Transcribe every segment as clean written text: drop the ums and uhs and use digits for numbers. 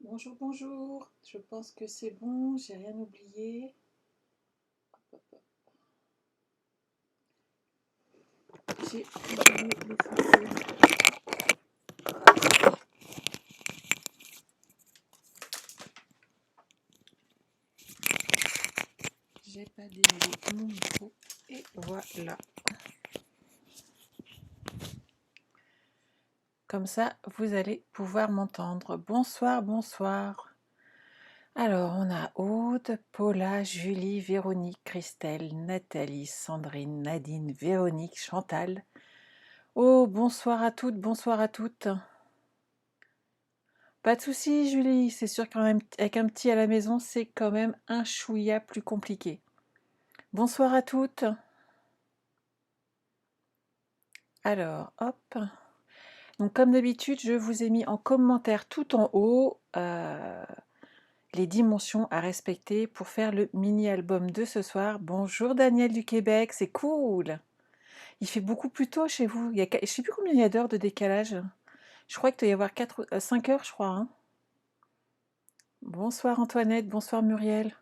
Bonjour, bonjour. Je pense que c'est bon, j'ai rien oublié. Hop, hop, hop. J'ai oublié l'effacer. J'ai pas démêlé mon micro. Et voilà. Comme ça, vous allez pouvoir m'entendre. Bonsoir, bonsoir. Alors, on a Aude, Paula, Julie, Véronique, Christelle, Nathalie, Sandrine, Nadine, Véronique, Chantal. Oh, bonsoir à toutes, bonsoir à toutes. Pas de souci, Julie. C'est sûr qu'avec un petit à la maison, c'est quand même un chouïa plus compliqué. Bonsoir à toutes. Alors, hop. Donc, comme d'habitude, je vous ai mis en commentaire tout en haut les dimensions à respecter pour faire le mini-album de ce soir. Bonjour Daniel du Québec, c'est cool. Il fait beaucoup plus tôt chez vous. Je ne sais plus combien il y a d'heures de décalage. Je crois qu'il doit y avoir 5 heures, je crois, hein. Bonsoir Antoinette, bonsoir Muriel.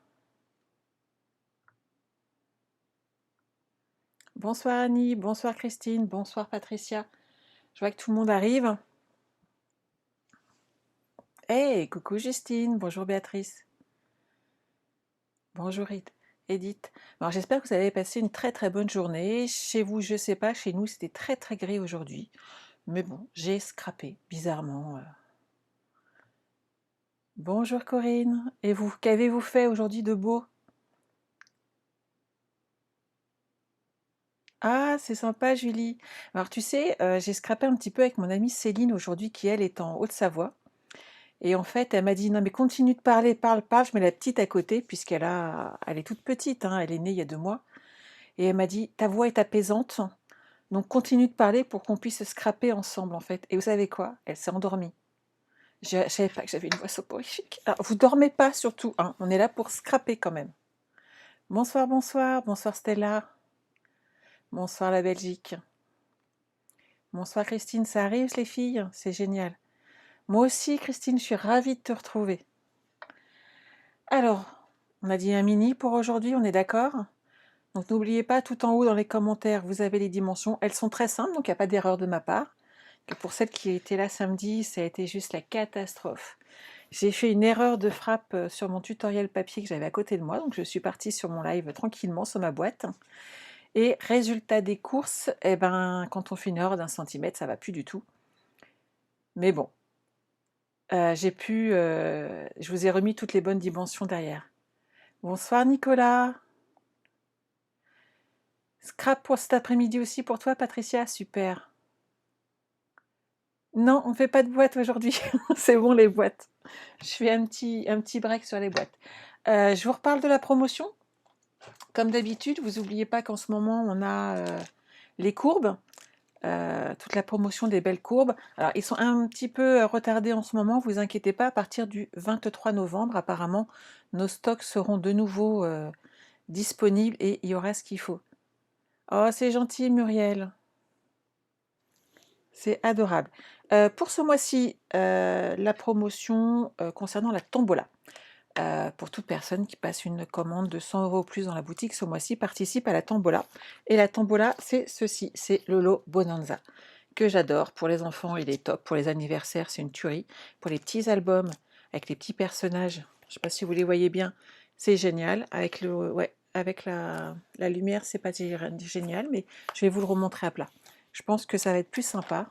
Bonsoir Annie, bonsoir Christine, bonsoir Patricia. Je vois que tout le monde arrive. Hey, coucou Justine, bonjour Béatrice. Bonjour Edith. Alors j'espère que vous avez passé une très très bonne journée. Chez vous, je sais pas, chez nous c'était très très gris aujourd'hui. Mais bon, j'ai scrappé, bizarrement. Bonjour Corinne. Et vous, qu'avez-vous fait aujourd'hui de beau? Ah, c'est sympa Julie. Alors tu sais, j'ai scrappé un petit peu avec mon amie Céline aujourd'hui qui elle est en Haute-Savoie. Et en fait, elle m'a dit: «Non mais continue de parler, parle, parle». Je mets la petite à côté elle est toute petite, hein, elle est née il y a 2 mois. Et elle m'a dit: «Ta voix est apaisante, donc continue de parler pour qu'on puisse se scraper ensemble, en fait». Et vous savez quoi? Elle s'est endormie. Je savais pas que j'avais une voix soporifique. Alors, vous dormez pas surtout, hein, on est là pour scraper quand même. Bonsoir, bonsoir, bonsoir Stella. Bonsoir la Belgique. Bonsoir Christine, ça arrive les filles? C'est génial. Moi aussi Christine, je suis ravie de te retrouver. Alors, on a dit un mini pour aujourd'hui, on est d'accord? Donc n'oubliez pas, tout en haut dans les commentaires, vous avez les dimensions. Elles sont très simples, donc il n'y a pas d'erreur de ma part. Que pour celle qui était là samedi, ça a été juste la catastrophe. J'ai fait une erreur de frappe sur mon tutoriel papier que j'avais à côté de moi, donc je suis partie sur mon live tranquillement sur ma boîte. Et résultat des courses, eh ben, quand on fait une erreur d'1 centimètre, ça va plus du tout. Mais bon, je vous ai remis toutes les bonnes dimensions derrière. Bonsoir Nicolas. Scrap pour cet après-midi aussi pour toi, Patricia? Super. Non, on fait pas de boîte aujourd'hui. C'est bon les boîtes. Je fais un petit break sur les boîtes. Je vous reparle de la promotion. Comme d'habitude, vous n'oubliez pas qu'en ce moment, on a les courbes, toute la promotion des belles courbes. Alors, ils sont un petit peu retardés en ce moment, vous inquiétez pas, à partir du 23 novembre, apparemment, nos stocks seront de nouveau disponibles et il y aura ce qu'il faut. Oh, c'est gentil, Muriel. C'est adorable. Pour ce mois-ci, la promotion concernant la tombola. Pour toute personne qui passe une commande de 100 € ou plus dans la boutique ce mois-ci participe à la tombola. Et la tombola, c'est ceci, c'est le lot Bonanza, que j'adore. Pour les enfants, il est top. Pour les anniversaires, c'est une tuerie. Pour les petits albums, avec les petits personnages, je ne sais pas si vous les voyez bien, c'est génial. Avec la lumière, c'est pas génial, mais je vais vous le remontrer à plat. Je pense que ça va être plus sympa.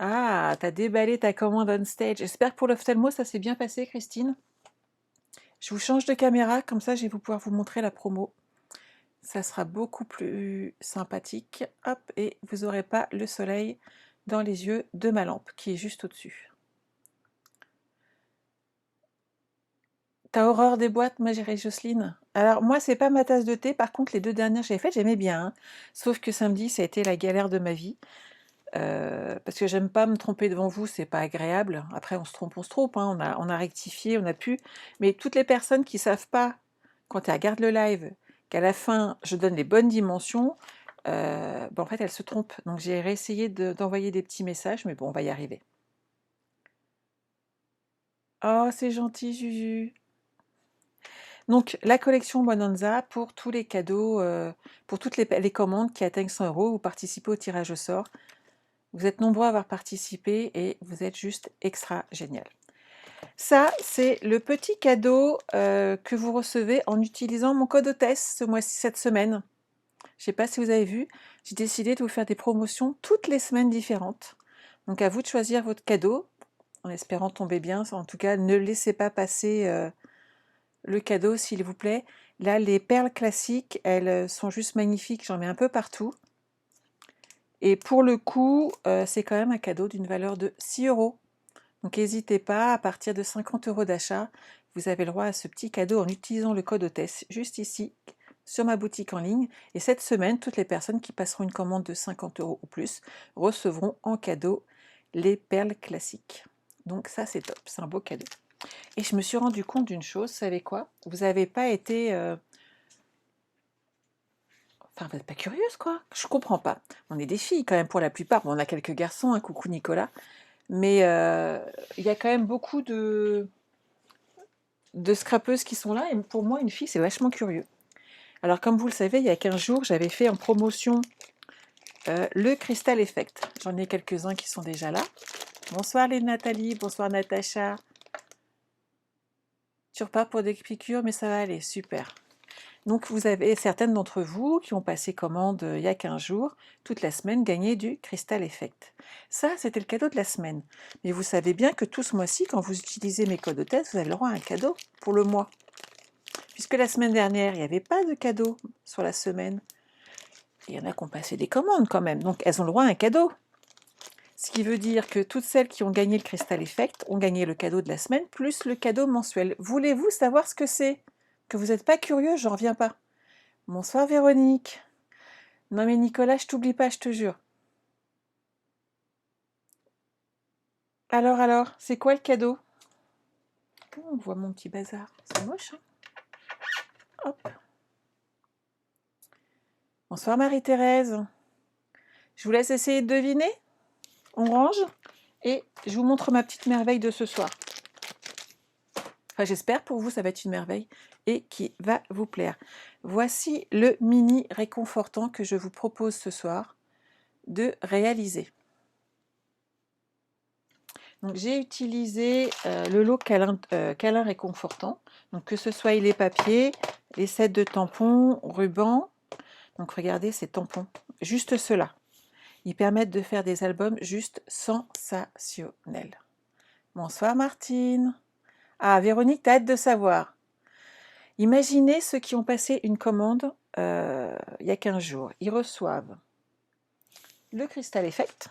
Ah, t'as déballé ta commande on stage. J'espère que pour l'ophtalmo, ça s'est bien passé, Christine. Je vous change de caméra, comme ça je vais pouvoir vous montrer la promo. Ça sera beaucoup plus sympathique. Hop, et vous n'aurez pas le soleil dans les yeux de ma lampe qui est juste au-dessus. T'as horreur des boîtes, ma chérie Jocelyne? Alors moi, c'est pas ma tasse de thé. Par contre, les 2 dernières que j'avais faites, j'aimais bien, hein. Sauf que samedi, ça a été la galère de ma vie. Parce que j'aime pas me tromper devant vous, c'est pas agréable. Après, on se trompe, hein. On a rectifié, on a pu. Mais toutes les personnes qui savent pas, quand elles regardent le live, qu'à la fin, je donne les bonnes dimensions, en fait, elles se trompent. Donc j'ai réessayé d'envoyer des petits messages, mais bon, on va y arriver. Oh, c'est gentil, Juju. Donc, la collection Bonanza pour tous les cadeaux, pour toutes les commandes qui atteignent 100 euros, vous participez au tirage au sort. Vous êtes nombreux à avoir participé et vous êtes juste extra génial. Ça, c'est le petit cadeau que vous recevez en utilisant mon code hôtesse ce mois-ci, cette semaine. Je ne sais pas si vous avez vu, j'ai décidé de vous faire des promotions toutes les semaines différentes. Donc à vous de choisir votre cadeau, en espérant tomber bien. En tout cas, ne laissez pas passer le cadeau, s'il vous plaît. Là, les perles classiques, elles sont juste magnifiques. J'en mets un peu partout. Et pour le coup, c'est quand même un cadeau d'une valeur de 6 euros. Donc n'hésitez pas, à partir de 50 euros d'achat, vous avez le droit à ce petit cadeau en utilisant le code hôtesse juste ici sur ma boutique en ligne. Et cette semaine, toutes les personnes qui passeront une commande de 50 euros ou plus recevront en cadeau les perles classiques. Donc ça, c'est top, c'est un beau cadeau. Et je me suis rendu compte d'une chose, vous savez quoi? Vous n'avez pas été... Enfin, vous n'êtes pas curieuse, quoi. Je comprends pas. On est des filles, quand même, pour la plupart. Bon, on a quelques garçons, hein, coucou Nicolas. Mais il y a quand même beaucoup de scrapeuses qui sont là. Et pour moi, une fille, c'est vachement curieux. Alors, comme vous le savez, il y a 15 jours, j'avais fait en promotion le Crystal Effect. J'en ai quelques-uns qui sont déjà là. Bonsoir les Nathalie, bonsoir Natacha. Tu repars pour des piqûres, mais ça va aller, super. Donc vous avez certaines d'entre vous qui ont passé commande il y a 15 jours, toute la semaine, gagné du Crystal Effect. Ça, c'était le cadeau de la semaine. Mais vous savez bien que tout ce mois-ci, quand vous utilisez mes codes hôtesse, vous avez le droit à un cadeau pour le mois. Puisque la semaine dernière, il n'y avait pas de cadeau sur la semaine. Il y en a qui ont passé des commandes quand même, donc elles ont le droit à un cadeau. Ce qui veut dire que toutes celles qui ont gagné le Crystal Effect ont gagné le cadeau de la semaine, plus le cadeau mensuel. Voulez-vous savoir ce que c'est? Que vous n'êtes pas curieux, j'en reviens pas. Bonsoir Véronique. Non mais Nicolas, je t'oublie pas, je te jure. Alors, c'est quoi le cadeau? Oh, on voit mon petit bazar. C'est moche, hein? Hop. Bonsoir Marie-Thérèse. Je vous laisse essayer de deviner. On range et je vous montre ma petite merveille de ce soir. Enfin, j'espère pour vous, ça va être une merveille et qui va vous plaire. Voici le mini réconfortant que je vous propose ce soir de réaliser. Donc, j'ai utilisé le lot câlin réconfortant. Donc, que ce soit les papiers, les sets de tampons, rubans. Donc, regardez ces tampons, juste ceux-là. Ils permettent de faire des albums juste sensationnels. Bonsoir Martine. Ah, Véronique, t'as hâte de savoir. Imaginez ceux qui ont passé une commande il y a 15 jours. Ils reçoivent le Crystal Effect.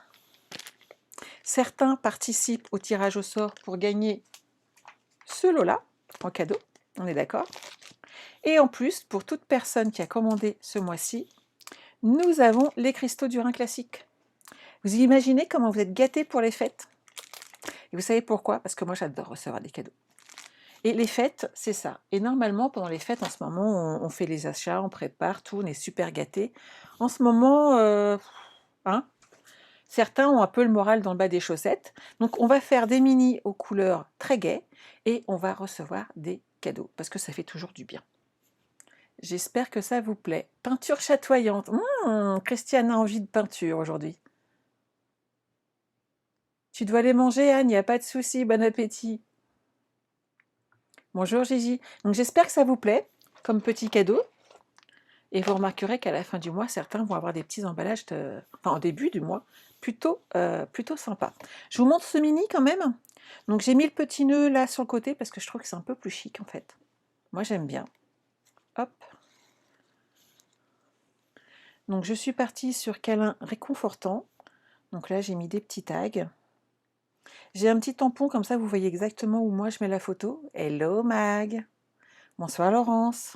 Certains participent au tirage au sort pour gagner ce lot-là en cadeau. On est d'accord? Et en plus, pour toute personne qui a commandé ce mois-ci, nous avons les cristaux du Rhin classique. Vous imaginez comment vous êtes gâtés pour les fêtes? Et vous savez pourquoi? Parce que moi, j'adore recevoir des cadeaux. Et les fêtes, c'est ça. Et normalement, pendant les fêtes, en ce moment, on fait les achats, on prépare tout, on est super gâtés. En ce moment, hein, certains ont un peu le moral dans le bas des chaussettes. Donc, on va faire des mini aux couleurs très gaies et on va recevoir des cadeaux parce que ça fait toujours du bien. J'espère que ça vous plaît. Peinture chatoyante. Christiane a envie de peinture aujourd'hui. Tu dois les manger, Anne, il n'y a pas de souci. Bon appétit. Bonjour Gigi. Donc j'espère que ça vous plaît comme petit cadeau. Et vous remarquerez qu'à la fin du mois, certains vont avoir des petits emballages, enfin en début du mois, plutôt sympa. Je vous montre ce mini quand même. Donc j'ai mis le petit nœud là sur le côté parce que je trouve que c'est un peu plus chic en fait. Moi j'aime bien. Hop. Donc je suis partie sur câlin réconfortant. Donc là j'ai mis des petits tags. J'ai un petit tampon comme ça, vous voyez exactement où moi je mets la photo. Hello Mag. Bonsoir Laurence.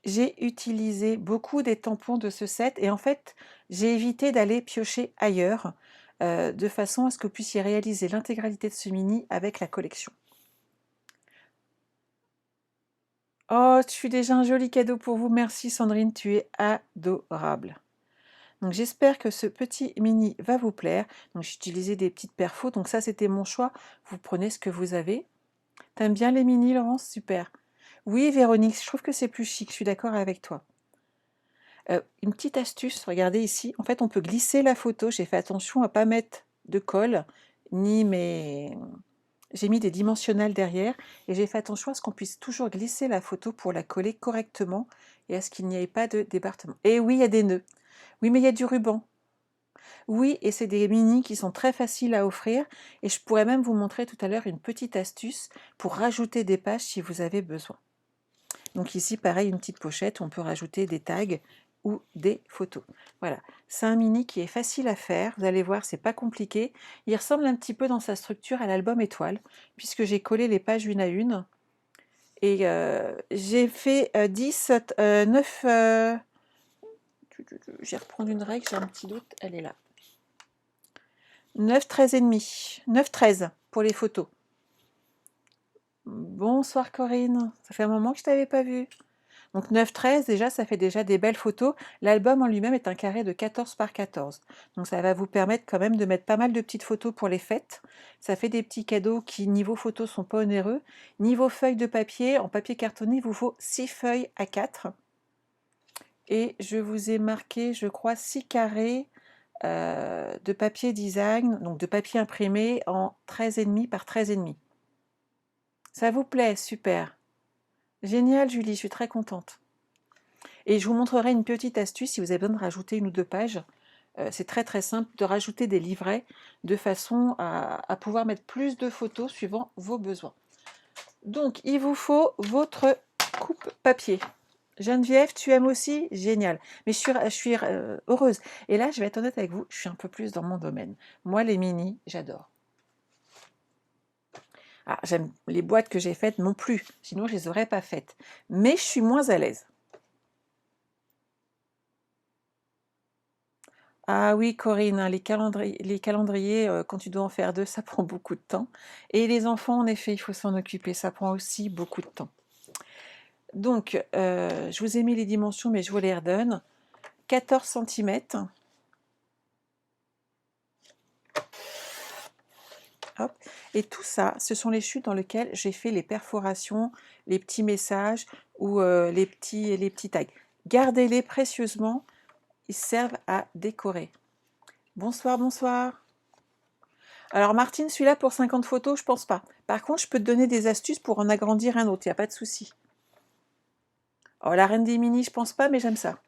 J'ai utilisé beaucoup des tampons de ce set et en fait, j'ai évité d'aller piocher ailleurs de façon à ce que vous puissiez réaliser l'intégralité de ce mini avec la collection. Oh, je suis déjà un joli cadeau pour vous. Merci Sandrine, tu es adorable. Donc j'espère que ce petit mini va vous plaire. Donc j'ai utilisé des petites perfos, donc ça c'était mon choix. Vous prenez ce que vous avez. T'aimes bien les mini, Laurence? Super. Oui, Véronique, je trouve que c'est plus chic, je suis d'accord avec toi. Une petite astuce, regardez ici. En fait, on peut glisser la photo. J'ai fait attention à pas mettre de colle, ni mes... J'ai mis des dimensionnels derrière et j'ai fait attention à ce qu'on puisse toujours glisser la photo pour la coller correctement et à ce qu'il n'y ait pas de débarquement. Et oui, il y a des nœuds. Oui, mais il y a du ruban. Oui, et c'est des mini qui sont très faciles à offrir. Et je pourrais même vous montrer tout à l'heure une petite astuce pour rajouter des pages si vous avez besoin. Donc ici, pareil, une petite pochette où on peut rajouter des tags ou des photos. Voilà, c'est un mini qui est facile à faire. Vous allez voir, c'est pas compliqué. Il ressemble un petit peu dans sa structure à l'album étoile, puisque j'ai collé les pages une à une. Et j'ai fait 10, 9... je vais reprendre une règle, j'ai un petit doute, elle est là. 9, 13 et demi. 9, 13 pour les photos. Bonsoir Corinne, ça fait un moment que je t'avais pas vue. Donc 9, 13, déjà, ça fait déjà des belles photos. L'album en lui-même est un carré de 14 par 14. Donc ça va vous permettre quand même de mettre pas mal de petites photos pour les fêtes. Ça fait des petits cadeaux qui, niveau photos, sont pas onéreux. Niveau feuilles de papier, en papier cartonné, il vous faut 6 feuilles à 4. Et je vous ai marqué, je crois, 6 carrés de papier design, donc de papier imprimé en 13,5 par 13,5. Ça vous plaît? Super. Génial, Julie, je suis très contente. Et je vous montrerai une petite astuce si vous avez besoin de rajouter une ou deux pages. C'est très très simple de rajouter des livrets de façon à pouvoir mettre plus de photos suivant vos besoins. Donc, il vous faut votre coupe papier. Geneviève, tu aimes aussi? Génial. Mais je suis heureuse. Et là, je vais être honnête avec vous, je suis un peu plus dans mon domaine. Moi, les mini, j'adore. Ah, j'aime les boîtes que j'ai faites non plus, sinon je les aurais pas faites. Mais je suis moins à l'aise. Ah oui, Corinne, hein, les calendriers, quand tu dois en faire deux, ça prend beaucoup de temps. Et les enfants, en effet, il faut s'en occuper, ça prend aussi beaucoup de temps. Donc, je vous ai mis les dimensions, mais je vous les redonne. 14 cm. Hop. Et tout ça, ce sont les chutes dans lesquelles j'ai fait les perforations, les petits messages ou les petits tags. Gardez-les précieusement, ils servent à décorer. Bonsoir, bonsoir. Alors Martine, celui-là pour 50 photos, je pense pas. Par contre, je peux te donner des astuces pour en agrandir un autre, il n'y a pas de souci. Oh, la reine des mini, je pense pas, mais j'aime ça.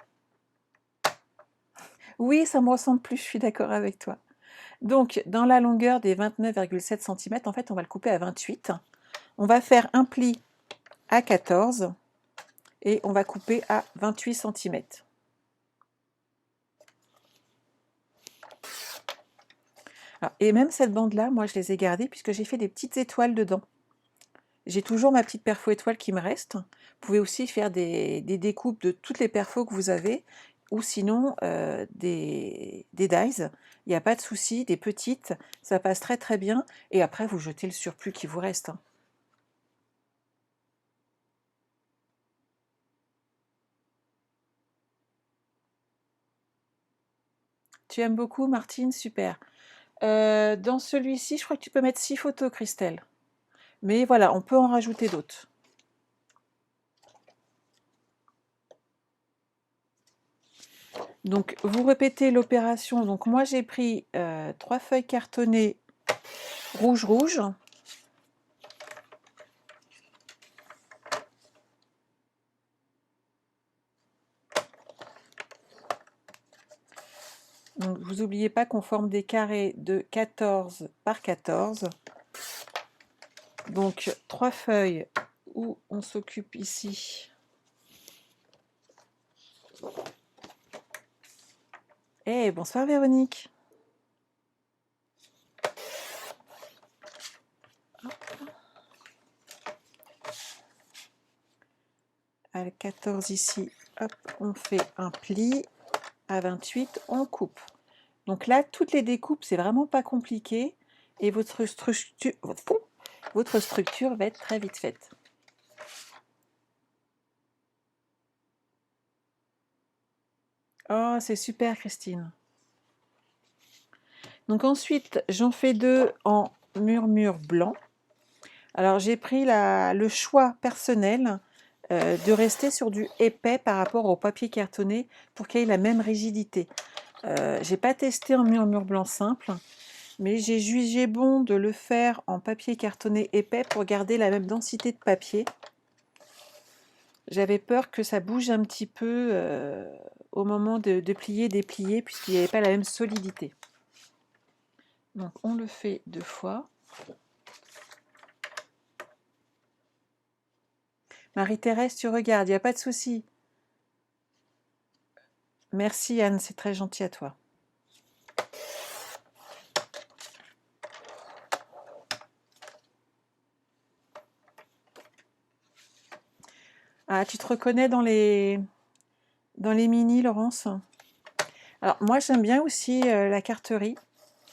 Oui, ça me ressemble plus, je suis d'accord avec toi. Donc, dans la longueur des 29,7 cm, en fait, on va le couper à 28. On va faire un pli à 14 et on va couper à 28 cm. Alors, et même cette bande-là, moi, je les ai gardées puisque j'ai fait des petites étoiles dedans. J'ai toujours ma petite perfo étoile qui me reste. Vous pouvez aussi faire des découpes de toutes les perfos que vous avez, ou sinon des dies. Il n'y a pas de souci, des petites, ça passe très très bien. Et après, vous jetez le surplus qui vous reste, hein. Tu aimes beaucoup, Martine? Super. Dans celui-ci, je crois que tu peux mettre 6 photos, Christelle. Mais voilà, on peut en rajouter d'autres. Donc, vous répétez l'opération. Donc, moi, j'ai pris 3 feuilles cartonnées rouge. Donc, vous n'oubliez pas qu'on forme des carrés de 14 par 14. Donc, 3 feuilles où on s'occupe ici. Eh, bonsoir Véronique. À 14 ici, hop, on fait un pli. À 28, on coupe. Donc là, toutes les découpes, c'est vraiment pas compliqué. Et votre structure va être très vite faite. Oh, c'est super, Christine. Donc ensuite, j'en fais 2 en murmure blanc. Alors j'ai pris le choix personnel de rester sur du épais par rapport au papier cartonné pour qu'il ait la même rigidité. J'ai pas testé en murmure blanc simple, mais j'ai jugé bon de le faire en papier cartonné épais pour garder la même densité de papier. J'avais peur que ça bouge un petit peu au moment de plier, déplier, puisqu'il n'y avait pas la même solidité. Donc on le fait 2 fois. Marie-Thérèse, tu regardes, il n'y a pas de souci. Merci Anne, c'est très gentil à toi. Ah, tu te reconnais dans les mini, Laurence? Alors moi j'aime bien aussi la carterie,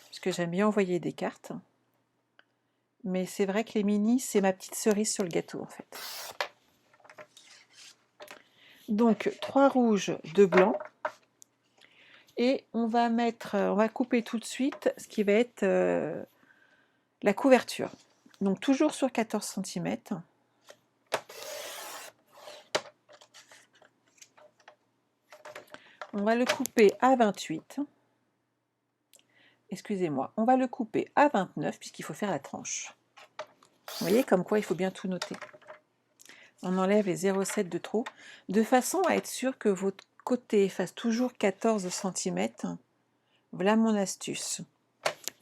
parce que j'aime bien envoyer des cartes. Mais c'est vrai que les mini, c'est ma petite cerise sur le gâteau en fait. Donc 3 rouges, 2 blancs. Et on va couper tout de suite ce qui va être la couverture. Donc toujours sur 14 cm. On va le couper à 28. Excusez-moi, on va le couper à 29 puisqu'il faut faire la tranche. Vous voyez comme quoi il faut bien tout noter. On enlève les 0,7 de trop, de façon à être sûr que votre côté fasse toujours 14 cm. Voilà mon astuce.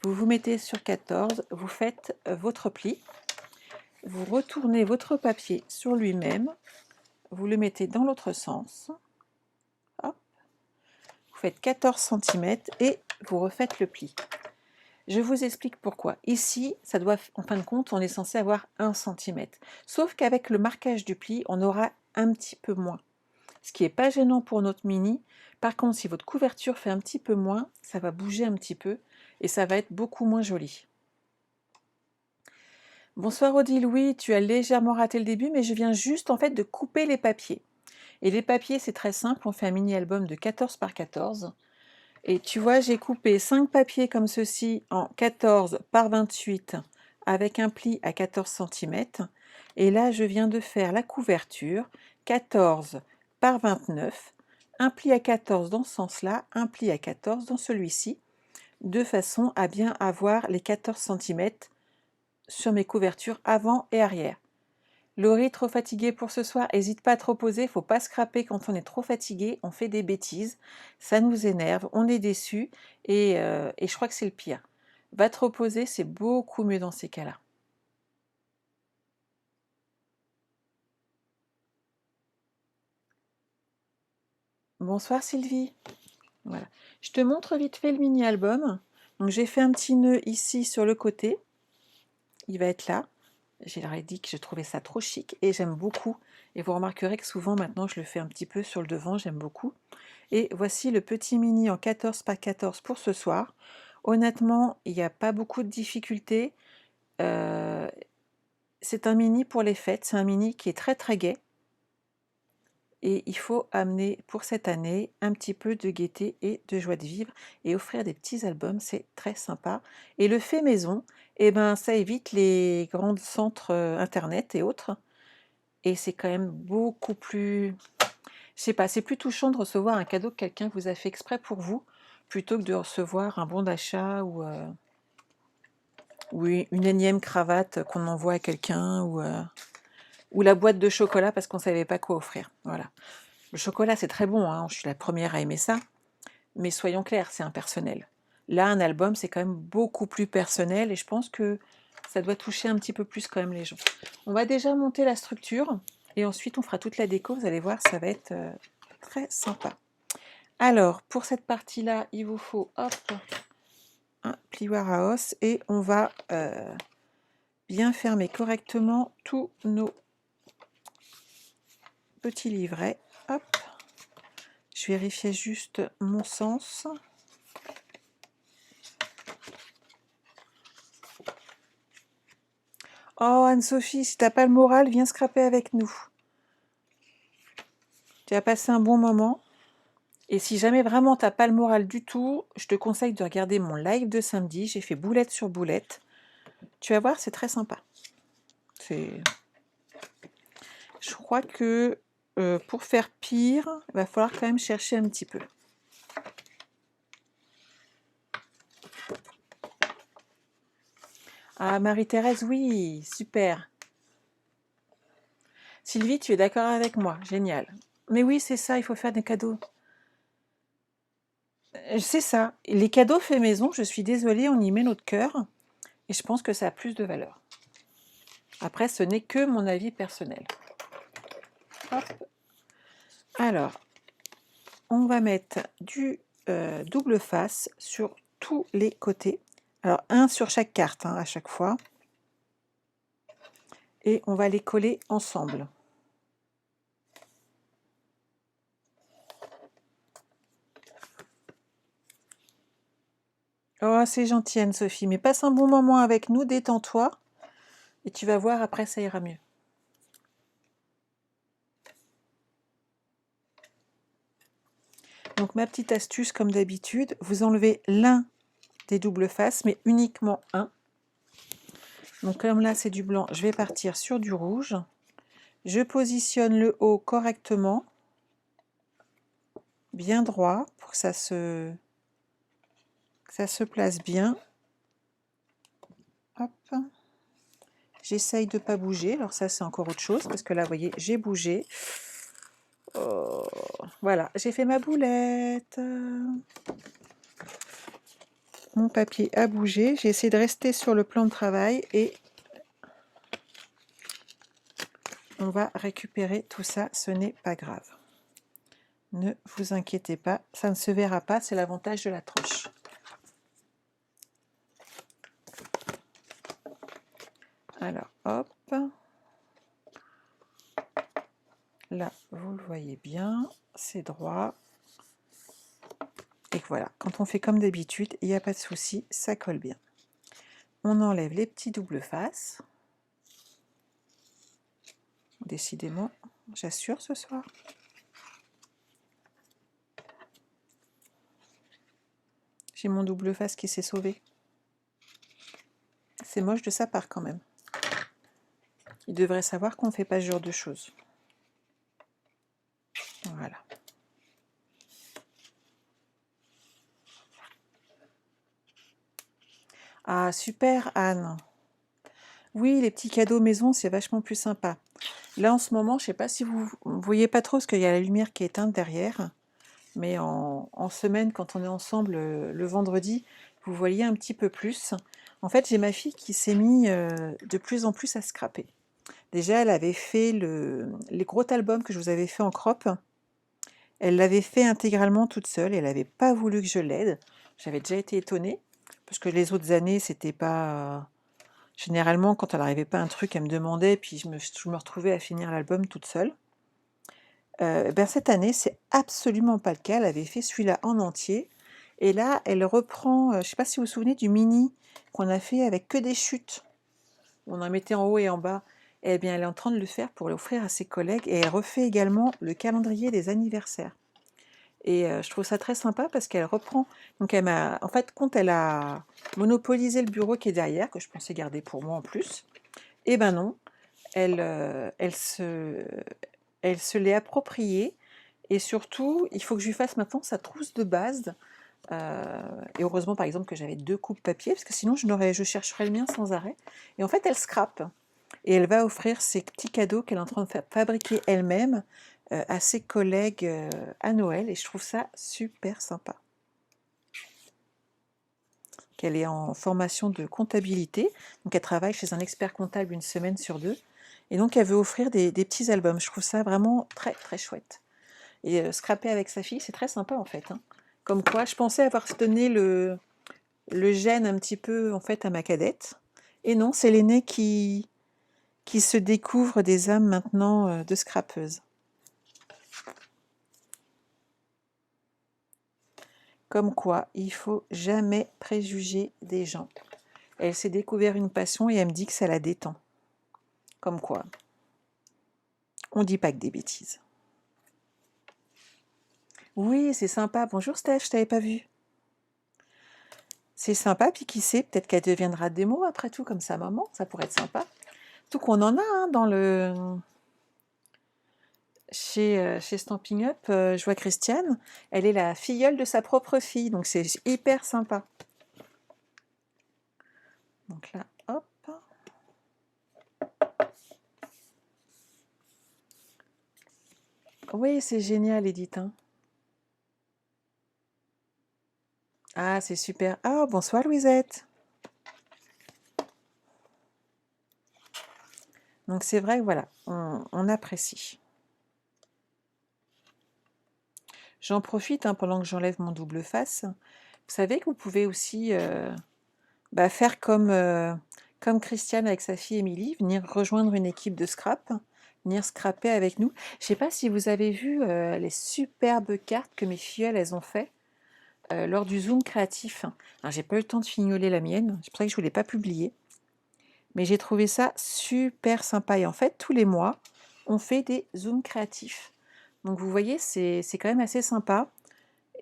Vous vous mettez sur 14, vous faites votre pli, vous retournez votre papier sur lui-même, vous le mettez dans l'autre sens, hop, vous faites 14 cm et vous refaites le pli. Je vous explique pourquoi. Ici, ça doit, en fin de compte, on est censé avoir 1 cm. Sauf qu'avec le marquage du pli, on aura un petit peu moins. Ce qui n'est pas gênant pour notre mini. Par contre, si votre couverture fait un petit peu moins, ça va bouger un petit peu et ça va être beaucoup moins joli. Bonsoir Odile, oui, tu as légèrement raté le début, mais je viens juste en fait de couper les papiers. Et les papiers, c'est très simple, on fait un mini-album de 14 par 14. Et tu vois, j'ai coupé 5 papiers comme ceci en 14 par 28 avec un pli à 14 cm. Et là, je viens de faire la couverture 14 par 29, un pli à 14 dans ce sens-là, un pli à 14 dans celui-ci, de façon à bien avoir les 14 cm sur mes couvertures avant et arrière. Laurie, trop fatiguée pour ce soir, n'hésite pas à te reposer, faut pas scraper quand on est trop fatigué, on fait des bêtises, ça nous énerve, on est déçu et je crois que c'est le pire. Va te reposer, c'est beaucoup mieux dans ces cas-là. Bonsoir Sylvie. Voilà. Je te montre vite fait le mini-album. Donc j'ai fait un petit nœud ici sur le côté. Il va être là. Je leur ai dit que je trouvais ça trop chic et j'aime beaucoup. Et vous remarquerez que souvent maintenant je le fais un petit peu sur le devant, j'aime beaucoup. Et voici le petit mini en 14 par 14 pour ce soir. Honnêtement, il n'y a pas beaucoup de difficultés. Euh, c'est un mini pour les fêtes, c'est un mini qui est très très gai. Et il faut amener pour cette année un petit peu de gaieté et de joie de vivre et offrir des petits albums, c'est très sympa. Et le fait maison, eh ben, ça évite les grands centres internet et autres. Et c'est quand même beaucoup plus... Je sais pas, c'est plus touchant de recevoir un cadeau que quelqu'un vous a fait exprès pour vous, plutôt que de recevoir un bon d'achat ou une énième cravate qu'on envoie à quelqu'un ou la boîte de chocolat parce qu'on ne savait pas quoi offrir. Voilà. Le chocolat, c'est très bon, hein, je suis la première à aimer ça, mais soyons clairs, c'est impersonnel. Là, un album, c'est quand même beaucoup plus personnel et je pense que ça doit toucher un petit peu plus quand même les gens. On va déjà monter la structure et ensuite on fera toute la déco, vous allez voir, ça va être très sympa. Alors, pour cette partie-là, il vous faut hop, un plioir à os et on va bien fermer correctement tous nos petits livrets. Hop, je vérifiais juste mon sens. Oh Anne-Sophie, si t'as pas le moral, viens scraper avec nous. Tu as passé un bon moment. Et si jamais vraiment t'as pas le moral du tout, je te conseille de regarder mon live de samedi. J'ai fait boulette sur boulette. Tu vas voir, c'est très sympa. Je crois que pour faire pire, il va falloir quand même chercher un petit peu. Ah, Marie-Thérèse, oui, super. Sylvie, tu es d'accord avec moi, génial. Mais oui, c'est ça, il faut faire des cadeaux. C'est ça. Les cadeaux faits maison, je suis désolée, on y met notre cœur. Et je pense que ça a plus de valeur. Après, ce n'est que mon avis personnel. Hop. Alors, on va mettre du double face sur tous les côtés. Alors, un sur chaque carte, hein, à chaque fois. Et on va les coller ensemble. Oh, c'est gentil Anne-Sophie, mais passe un bon moment avec nous, détends-toi. Et tu vas voir, après, ça ira mieux. Donc, ma petite astuce, comme d'habitude, vous enlevez l'un des doubles faces, mais uniquement un. Donc, comme là, c'est du blanc, je vais partir sur du rouge. Je positionne le haut correctement, bien droit, pour que ça se place bien. Hop. J'essaye de ne pas bouger. Alors ça, c'est encore autre chose, parce que là, vous voyez, j'ai bougé. Oh, voilà, j'ai fait ma boulette. Mon papier a bougé. J'ai essayé de rester sur le plan de travail et on va récupérer tout ça. Ce n'est pas grave. Ne vous inquiétez pas, ça ne se verra pas. C'est l'avantage de la tranche. Alors, hop. Là, vous le voyez bien, c'est droit. Et voilà, quand on fait comme d'habitude, il n'y a pas de souci, ça colle bien. On enlève les petits doubles faces. Décidément, j'assure ce soir. J'ai mon double face qui s'est sauvé. C'est moche de sa part quand même. Il devrait savoir qu'on ne fait pas ce genre de choses. Voilà. Ah, super Anne. Oui, les petits cadeaux maison, c'est vachement plus sympa. Là, en ce moment, je ne sais pas si vous ne voyez pas trop, parce qu'il y a la lumière qui est éteinte derrière. Mais en semaine, quand on est ensemble le vendredi, vous voyez un petit peu plus. En fait, j'ai ma fille qui s'est mise de plus en plus à scraper. Déjà, elle avait fait les gros albums que je vous avais fait en crop. Elle l'avait fait intégralement toute seule. Elle n'avait pas voulu que je l'aide. J'avais déjà été étonnée, parce que les autres années, c'était pas... Généralement, quand elle n'arrivait pas à un truc, elle me demandait, puis je me retrouvais à finir l'album toute seule. Ben cette année, c'est absolument pas le cas. Elle avait fait celui-là en entier. Et là, elle reprend, je ne sais pas si vous vous souvenez du mini qu'on a fait avec que des chutes. On en mettait en haut et en bas. Eh bien, elle est en train de le faire pour l'offrir à ses collègues. Et elle refait également le calendrier des anniversaires. Et je trouve ça très sympa parce qu'elle reprend. Donc, en fait, quand elle a monopolisé le bureau qui est derrière, que je pensais garder pour moi en plus, eh ben non, elle se l'est approprié. Et surtout, il faut que je lui fasse maintenant sa trousse de base. Et heureusement, par exemple, que j'avais 2 coupes papier, parce que sinon, je chercherais le mien sans arrêt. Et en fait, elle scrape. Et elle va offrir ses petits cadeaux qu'elle est en train de fabriquer elle-même à ses collègues à Noël. Et je trouve ça super sympa. Qu'elle est en formation de comptabilité. Donc, elle travaille chez un expert comptable une semaine sur 2. Et donc, elle veut offrir des petits albums. Je trouve ça vraiment très, très chouette. Et scraper avec sa fille, c'est très sympa en fait. Hein. Comme quoi, je pensais avoir donné le gène un petit peu en fait à ma cadette. Et non, c'est l'aînée qui se découvre des âmes maintenant de scrapeuse. Comme quoi, il faut jamais préjuger des gens. Elle s'est découvert une passion et elle me dit que ça la détend. Comme quoi, on dit pas que des bêtises. Oui, c'est sympa. Bonjour Steph, je t'avais pas vu. C'est sympa, puis qui sait, peut-être qu'elle deviendra démo après tout, comme sa maman, ça pourrait être sympa. Tout qu'on en a hein, chez Stamping Up, je vois Christiane, elle est la filleule de sa propre fille, donc c'est hyper sympa. Donc là, hop. Oui, c'est génial, Edith, hein. Ah, c'est super. Ah, bonsoir Louisette. Donc c'est vrai que voilà, on apprécie. J'en profite hein, pendant que j'enlève mon double face. Vous savez que vous pouvez aussi faire comme Christiane avec sa fille Émilie, venir rejoindre une équipe de scrap, venir scraper avec nous. Je ne sais pas si vous avez vu les superbes cartes que mes filleules elles ont fait lors du Zoom créatif. Alors j'ai pas eu le temps de fignoler la mienne, c'est pour ça que je ne voulais pas publier. Mais j'ai trouvé ça super sympa. Et en fait, tous les mois, on fait des Zooms créatifs. Donc vous voyez, c'est quand même assez sympa.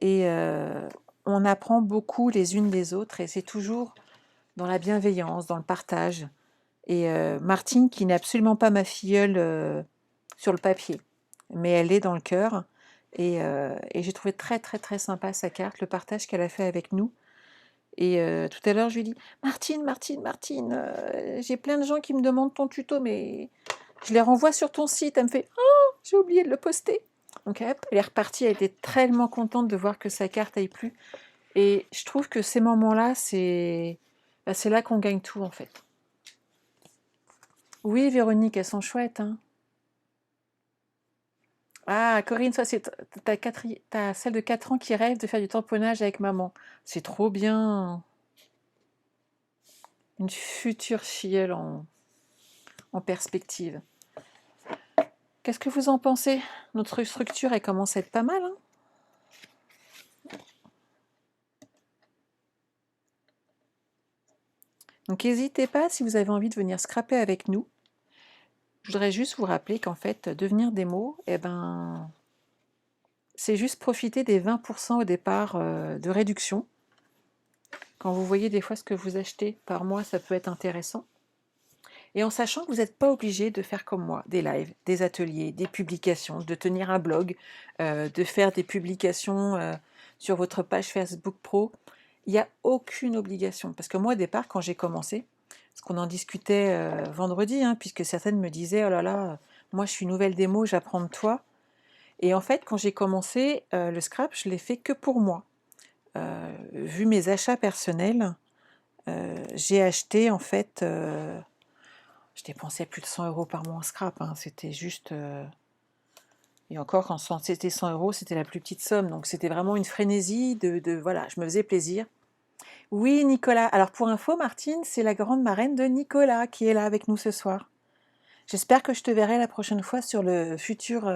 Et on apprend beaucoup les unes des autres. Et c'est toujours dans la bienveillance, dans le partage. Et Martine, qui n'est absolument pas ma filleule sur le papier, mais elle est dans le cœur. Et j'ai trouvé très très très sympa sa carte, le partage qu'elle a fait avec nous. Et tout à l'heure, je lui dis, Martine, j'ai plein de gens qui me demandent ton tuto, mais je les renvoie sur ton site. Elle me fait, oh, j'ai oublié de le poster. Donc hop, elle est repartie, elle était tellement contente de voir que sa carte aille plu. Et je trouve que ces moments-là, c'est là qu'on gagne tout en fait. Oui, Véronique, elles sont chouettes, hein. Ah, Corinne, ça c'est t'as celle de 4 ans qui rêve de faire du tamponnage avec maman. C'est trop bien. Une future filleule en perspective. Qu'est-ce que vous en pensez? Notre structure, elle commence à être pas mal, hein. Donc n'hésitez pas si vous avez envie de venir scraper avec nous. Je voudrais juste vous rappeler qu'en fait, devenir démo, eh ben, c'est juste profiter des 20% au départ de réduction. Quand vous voyez des fois ce que vous achetez par mois, ça peut être intéressant. Et en sachant que vous n'êtes pas obligé de faire comme moi, des lives, des ateliers, des publications, de tenir un blog, de faire des publications sur votre page Facebook Pro. Il n'y a aucune obligation. Parce que moi, au départ, quand j'ai commencé, parce qu'on en discutait vendredi, hein, puisque certaines me disaient, oh là là, moi je suis nouvelle démo, j'apprends de toi. Et en fait, quand j'ai commencé, le scrap, je l'ai fait que pour moi. Vu mes achats personnels, j'ai acheté en fait, je dépensais plus de 100 euros par mois en scrap, hein, c'était juste... Et encore, quand c'était 100 euros, c'était la plus petite somme, donc c'était vraiment une frénésie voilà, je me faisais plaisir. Oui, Nicolas. Alors pour info, Martine, c'est la grande marraine de Nicolas qui est là avec nous ce soir. J'espère que je te verrai la prochaine fois sur le futur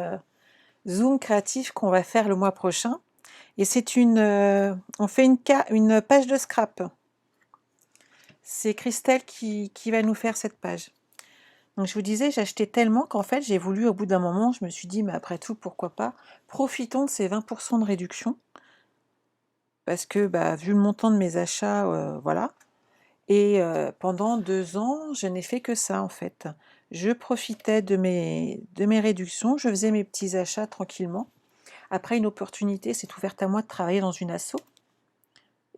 Zoom créatif qu'on va faire le mois prochain. Et c'est on fait une page de scrap. C'est Christelle qui va nous faire cette page. Donc je vous disais, j'ai acheté tellement qu'en fait, j'ai voulu, au bout d'un moment, je me suis dit, mais après tout, pourquoi pas, profitons de ces 20% de réduction. Parce que, vu le montant de mes achats, voilà. Et pendant 2 ans, je n'ai fait que ça, en fait. Je profitais de mes réductions, je faisais mes petits achats tranquillement. Après, une opportunité s'est ouverte à moi de travailler dans une asso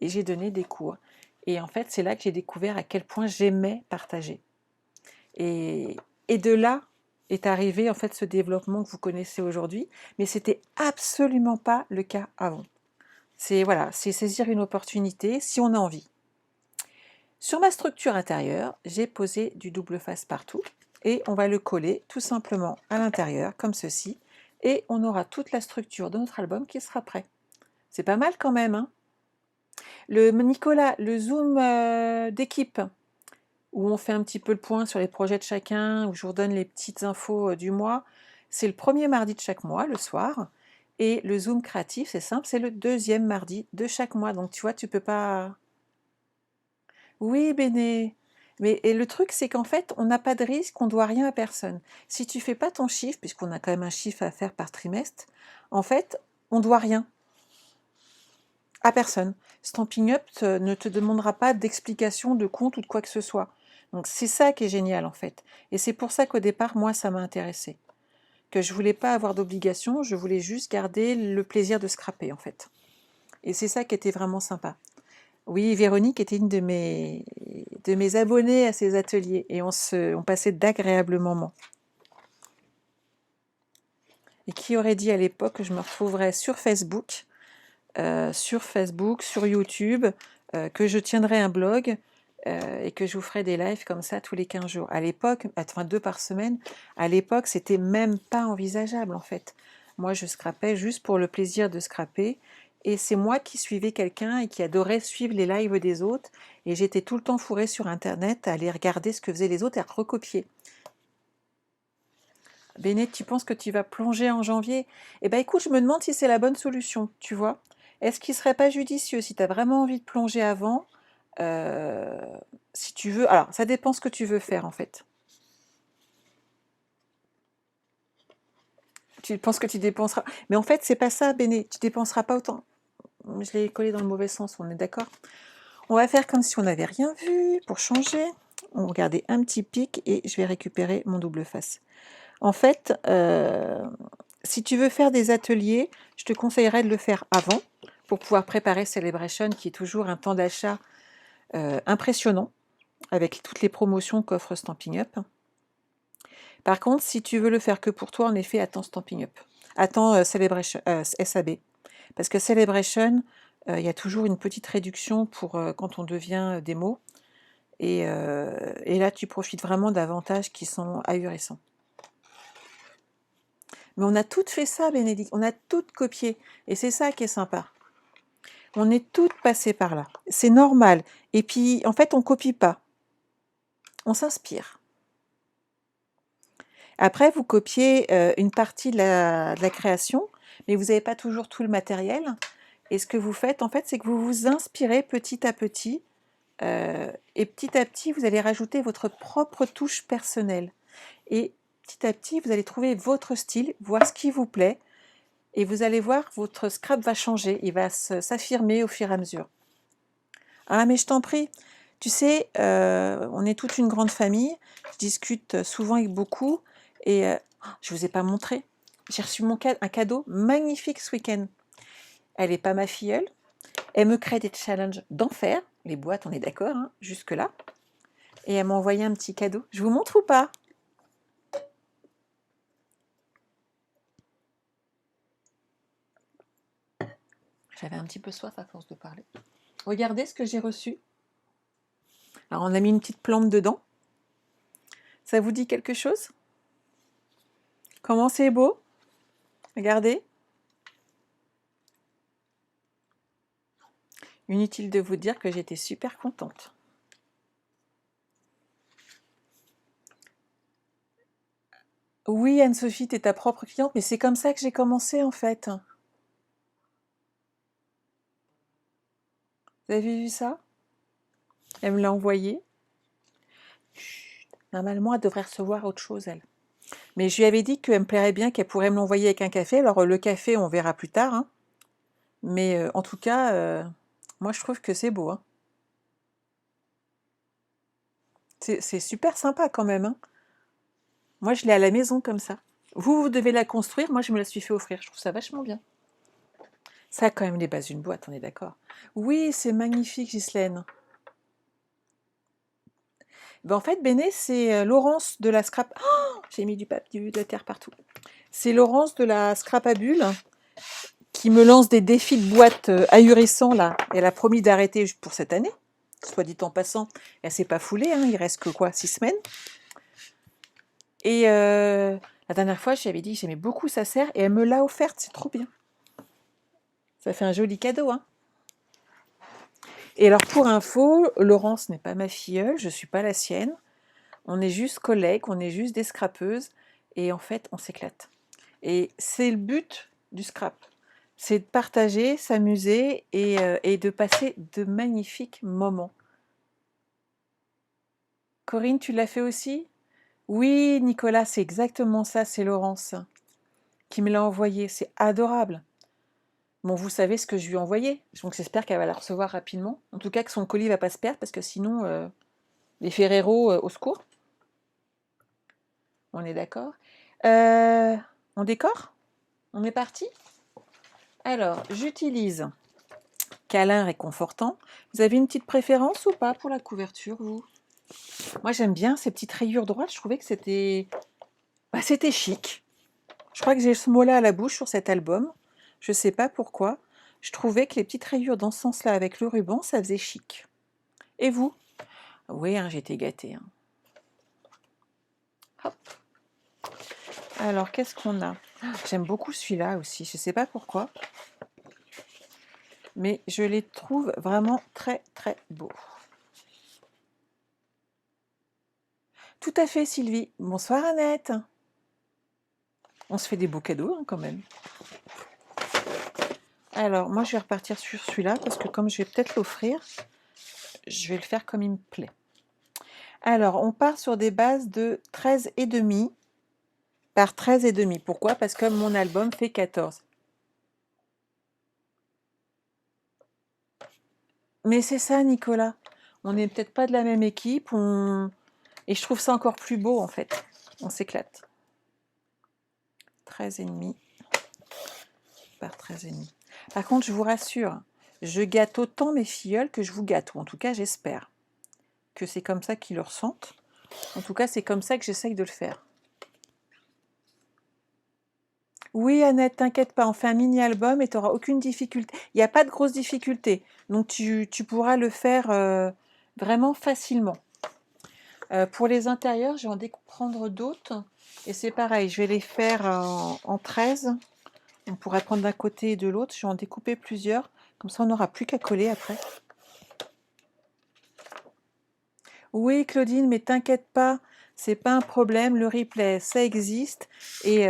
et j'ai donné des cours. Et en fait, c'est là que j'ai découvert à quel point j'aimais partager. Et, et de là est arrivé en fait ce développement que vous connaissez aujourd'hui, mais c'était absolument pas le cas avant. C'est voilà, c'est saisir une opportunité si on a envie. Sur ma structure intérieure, j'ai posé du double face partout et on va le coller tout simplement à l'intérieur comme ceci et on aura toute la structure de notre album qui sera prêt. C'est pas mal quand même, hein. Nicolas, le Zoom d'équipe où on fait un petit peu le point sur les projets de chacun, où je vous donne les petites infos du mois. C'est le premier mardi de chaque mois, le soir. Et le Zoom créatif, c'est simple, c'est le deuxième mardi de chaque mois. Donc tu vois, tu peux pas... Oui, Béné. Mais et le truc, c'est qu'en fait, on n'a pas de risque, on ne doit rien à personne. Si tu fais pas ton chiffre, puisqu'on a quand même un chiffre à faire par trimestre, en fait, On doit rien à personne. Stampin' Up ne te demandera pas d'explication de compte ou de quoi que ce soit. Donc c'est ça qui est génial en fait. Et c'est pour ça qu'au départ, moi, ça m'a intéressée. Que je voulais pas avoir d'obligation, je voulais juste garder le plaisir de scraper en fait. Et c'est ça qui était vraiment sympa. Oui, Véronique était une de mes abonnées à ces ateliers et on passait d'agréables moments. Et qui aurait dit à l'époque que je me retrouverais sur YouTube, que je tiendrais un blog et que je vous ferais des lives comme ça tous les 15 jours. À l'époque, enfin 2 par semaine, à l'époque, c'était même pas envisageable en fait. Moi, je scrapais juste pour le plaisir de scraper. Et c'est moi qui suivais quelqu'un et qui adorait suivre les lives des autres. Et j'étais tout le temps fourrée sur Internet à aller regarder ce que faisaient les autres et à recopier. Béné, tu penses que tu vas plonger en janvier? Eh ben écoute, je me demande si c'est la bonne solution, tu vois. Est-ce qu'il serait pas judicieux, si tu as vraiment envie de plonger avant, euh, si tu veux... Alors, ça dépend ce que tu veux faire, en fait. Tu penses que tu dépenseras... Mais en fait, c'est pas ça, Béné. Tu dépenseras pas autant. Je l'ai collé dans le mauvais sens, on est d'accord? On va faire comme si on n'avait rien vu, pour changer. On va regarder un petit pic et je vais récupérer mon double face. En fait, si tu veux faire des ateliers, je te conseillerais de le faire avant pour pouvoir préparer Celebration, qui est toujours un temps d'achat impressionnant avec toutes les promotions qu'offre Stampin' Up. Par contre, si tu veux le faire que pour toi, en effet, attends Stampin' Up. Attends Celebration, SAB. Parce que Celebration, il y a toujours une petite réduction pour quand on devient démo. Et là, tu profites vraiment d'avantages qui sont ahurissants. Mais on a toutes fait ça, Bénédicte, on a toutes copié. Et c'est ça qui est sympa. On est toutes passées par là. C'est normal. Et puis, en fait, on copie pas. On s'inspire. Après, vous copiez une partie de la création, mais vous n'avez pas toujours tout le matériel. Et ce que vous faites, en fait, c'est que vous vous inspirez petit à petit. Et petit à petit, vous allez rajouter votre propre touche personnelle. Et petit à petit, vous allez trouver votre style, voir ce qui vous plaît. Et vous allez voir, votre scrap va changer, il va s'affirmer au fur et à mesure. Ah, mais je t'en prie, tu sais, on est toute une grande famille, je discute souvent avec beaucoup, et je ne vous ai pas montré. J'ai reçu un cadeau magnifique ce week-end. Elle n'est pas ma filleule, elle me crée des challenges d'enfer, les boîtes, on est d'accord, hein, jusque-là, et elle m'a envoyé un petit cadeau. Je vous montre ou pas? J'avais un petit peu soif à force de parler. Regardez ce que j'ai reçu. Alors, on a mis une petite plante dedans. Ça vous dit quelque chose? Comment c'est beau? Regardez. Inutile de vous dire que j'étais super contente. Oui, Anne-Sophie, t'es ta propre cliente, mais c'est comme ça que j'ai commencé en fait. Vous avez vu ça? Elle me l'a envoyé. Chut. Normalement, elle devrait recevoir autre chose, elle. Mais je lui avais dit qu'elle me plairait bien, qu'elle pourrait me l'envoyer avec un café. Alors, le café, on verra plus tard, hein. Mais en tout cas, moi, je trouve que c'est beau, hein. C'est super sympa quand même, hein. Moi, je l'ai à la maison comme ça. Vous devez la construire. Moi, je me la suis fait offrir. Je trouve ça vachement bien. Ça a quand même les bases d'une boîte, on est d'accord. Oui, c'est magnifique, Ghislaine. Ben, en fait, Béné, c'est Laurence de la Scrap... Oh, j'ai mis de la terre partout. C'est Laurence de la Scrap à Bulles qui me lance des défis de boîte ahurissants, là. Elle a promis d'arrêter pour cette année. Soit dit en passant, elle s'est pas foulée, hein, il reste que quoi, 6 semaines. Et la dernière fois, je lui avais dit que j'aimais beaucoup sa serre et elle me l'a offerte, c'est trop bien. Ça fait un joli cadeau, hein. Et alors, pour info, Laurence n'est pas ma filleule, je ne suis pas la sienne. On est juste collègues, on est juste des scrapeuses. Et en fait, on s'éclate. Et c'est le but du scrap. C'est de partager, s'amuser et de passer de magnifiques moments. Corinne, tu l'as fait aussi? Oui, Nicolas, c'est exactement ça, c'est Laurence qui me l'a envoyé. C'est adorable. Bon, vous savez ce que je lui ai envoyé, donc j'espère qu'elle va la recevoir rapidement. En tout cas, que son colis va pas se perdre, parce que sinon, les Ferrero, au secours. On est d'accord? Euh, on décore? On est parti? Alors, j'utilise câlin réconfortant. Vous avez une petite préférence ou pas pour la couverture, vous? Moi, j'aime bien ces petites rayures droites. Je trouvais que c'était chic. Je crois que j'ai ce mot-là à la bouche sur cet album. Je sais pas pourquoi. Je trouvais que les petites rayures dans ce sens-là avec le ruban, ça faisait chic. Et vous? Oui, hein, j'ai été gâtée, hein. Hop. Alors, qu'est-ce qu'on a? J'aime beaucoup celui-là aussi. Je sais pas pourquoi, mais je les trouve vraiment très très beaux. Tout à fait, Sylvie. Bonsoir, Annette. On se fait des beaux cadeaux, hein, quand même. Alors, moi, je vais repartir sur celui-là parce que comme je vais peut-être l'offrir, je vais le faire comme il me plaît. Alors, on part sur des bases de 13,5 par 13,5. Pourquoi? Parce que mon album fait 14. Mais c'est ça, Nicolas. On n'est peut-être pas de la même équipe. Et je trouve ça encore plus beau, en fait. On s'éclate. 13,5 par 13,5. Par contre, je vous rassure, je gâte autant mes filleuls que je vous gâte. Ou en tout cas, j'espère que c'est comme ça qu'ils le ressentent. En tout cas, c'est comme ça que j'essaye de le faire. Oui, Annette, t'inquiète pas, on fait un mini-album et tu n'auras aucune difficulté. Il n'y a pas de grosse difficulté. Donc, tu pourras le faire vraiment facilement. Pour les intérieurs, je vais en prendre d'autres. Et c'est pareil, je vais les faire en 13. On pourrait prendre d'un côté et de l'autre. Je vais en découper plusieurs. Comme ça, on n'aura plus qu'à coller après. Oui, Claudine, mais t'inquiète pas, c'est pas un problème. Le replay, ça existe. Et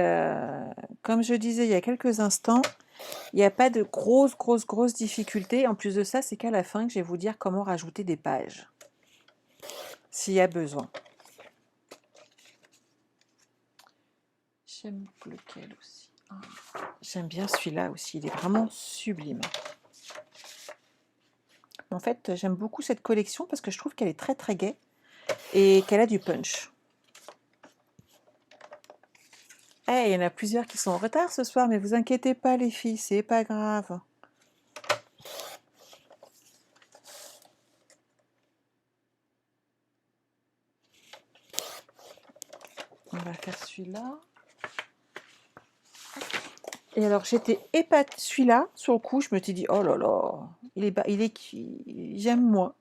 comme je disais il y a quelques instants, il n'y a pas de grosses difficultés. En plus de ça, c'est qu'à la fin que je vais vous dire comment rajouter des pages, s'il y a besoin. J'aime lequel aussi. J'aime bien celui-là aussi, il est vraiment sublime. En fait, j'aime beaucoup cette collection parce que je trouve qu'elle est très très gaie et qu'elle a du punch. Eh, il y en a plusieurs qui sont en retard ce soir, mais vous inquiétez pas les filles, c'est pas grave. On va faire celui-là. Et alors j'étais épatée, celui-là, sur le coup, je me suis dit, oh là là, j'aime moi.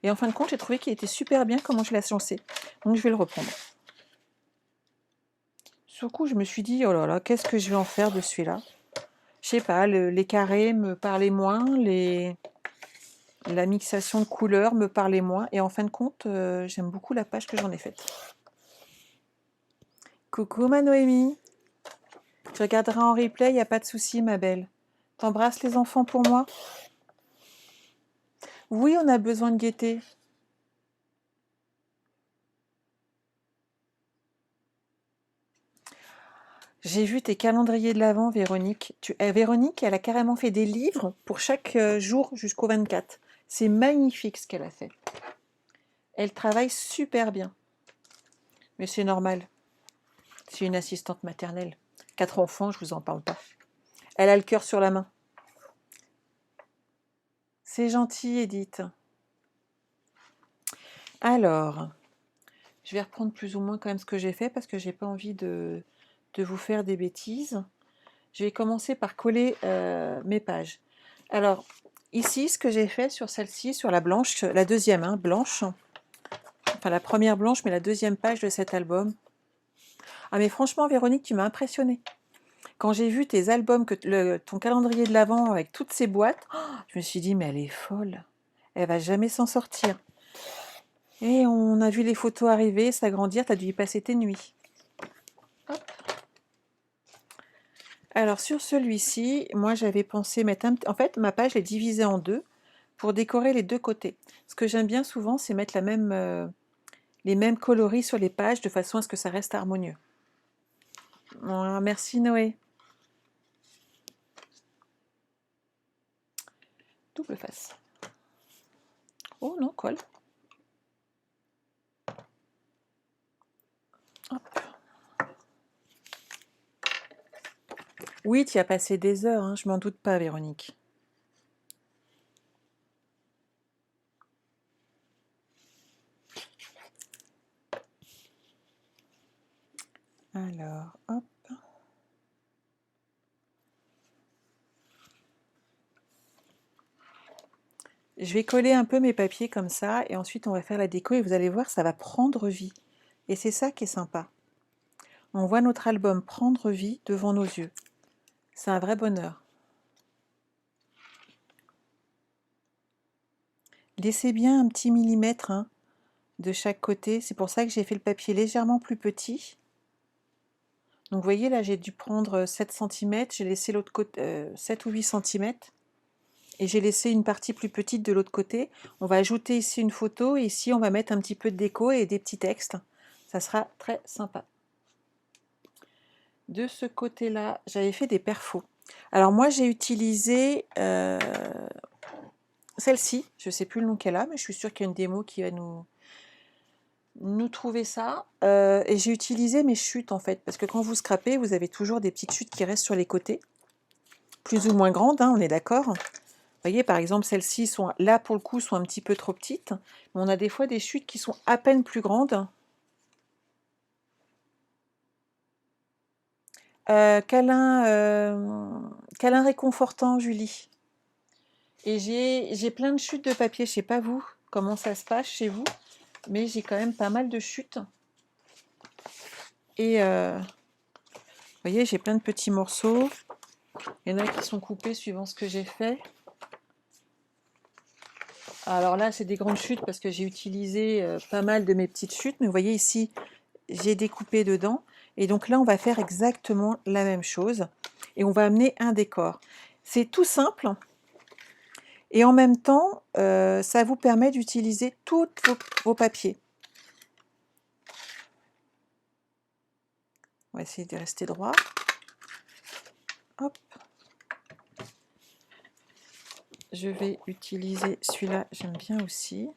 Et en fin de compte, j'ai trouvé qu'il était super bien comment je l'ai agencé. Donc je vais le reprendre. Sur le coup, je me suis dit, oh là là, qu'est-ce que je vais en faire de celui-là? Je sais pas, les carrés me parlaient moins, la mixation de couleurs me parlait moins. Et en fin de compte, j'aime beaucoup la page que j'en ai faite. Coucou ma Noémie. Tu regarderas en replay, il n'y a pas de souci ma belle. T'embrasses les enfants pour moi? Oui, on a besoin de gaieté. J'ai vu tes calendriers de l'Avent, Véronique. Véronique, elle a carrément fait des livres pour chaque jour jusqu'au 24. C'est magnifique ce qu'elle a fait. Elle travaille super bien. Mais c'est normal. C'est une assistante maternelle. 4 enfants, je vous en parle pas. Elle a le cœur sur la main. C'est gentil, Edith. Alors, je vais reprendre plus ou moins quand même ce que j'ai fait parce que j'ai pas envie de vous faire des bêtises. Je vais commencer par coller mes pages. Alors, ici, ce que j'ai fait sur celle-ci, sur la blanche, la deuxième, hein, blanche, enfin la première blanche, mais la deuxième page de cet album. Ah mais franchement, Véronique, tu m'as impressionnée. Quand j'ai vu tes albums, ton calendrier de l'Avent avec toutes ces boîtes, je me suis dit, mais elle est folle. Elle va jamais s'en sortir. Et on a vu les photos arriver, s'agrandir, tu as dû y passer tes nuits. Hop. Alors sur celui-ci, moi j'avais pensé mettre en fait, ma page est divisée en deux pour décorer les deux côtés. Ce que j'aime bien souvent, c'est mettre les mêmes coloris sur les pages de façon à ce que ça reste harmonieux. Voilà, merci Noé. double face. Oh non, colle. Hop. Oui, tu y as passé des heures, hein, je m'en doute pas, Véronique. Alors, hop. Je vais coller un peu mes papiers comme ça, et ensuite on va faire la déco, et vous allez voir, ça va prendre vie. Et c'est ça qui est sympa. On voit notre album prendre vie devant nos yeux. C'est un vrai bonheur. Laissez bien un petit millimètre hein, de chaque côté. C'est pour ça que j'ai fait le papier légèrement plus petit. Donc vous voyez, là j'ai dû prendre 7 cm, j'ai laissé l'autre côté 7 ou 8 cm. Et j'ai laissé une partie plus petite de l'autre côté. On va ajouter ici une photo, et ici on va mettre un petit peu de déco et des petits textes. Ça sera très sympa. De ce côté-là, j'avais fait des perfos. Alors moi j'ai utilisé celle-ci, je ne sais plus le nom qu'elle a, mais je suis sûre qu'il y a une démo qui va nous trouver ça. Et j'ai utilisé mes chutes en fait, parce que quand vous scrapez, vous avez toujours des petites chutes qui restent sur les côtés, plus ou moins grandes, hein, on est d'accord. Vous voyez, par exemple, celles-ci sont là pour le coup sont un petit peu trop petites, mais on a des fois des chutes qui sont à peine plus grandes. Câlin réconfortant, Julie. Et j'ai plein de chutes de papier, je sais pas vous, comment ça se passe chez vous, mais j'ai quand même pas mal de chutes. Et vous voyez, j'ai plein de petits morceaux. Il y en a qui sont coupés suivant ce que j'ai fait. Alors là, c'est des grandes chutes parce que j'ai utilisé pas mal de mes petites chutes. Mais vous voyez ici, j'ai découpé dedans. Et donc là, on va faire exactement la même chose. Et on va amener un décor. C'est tout simple. Et en même temps, ça vous permet d'utiliser tous vos papiers. On va essayer de rester droit. Hop. Je vais utiliser celui-là, j'aime bien aussi.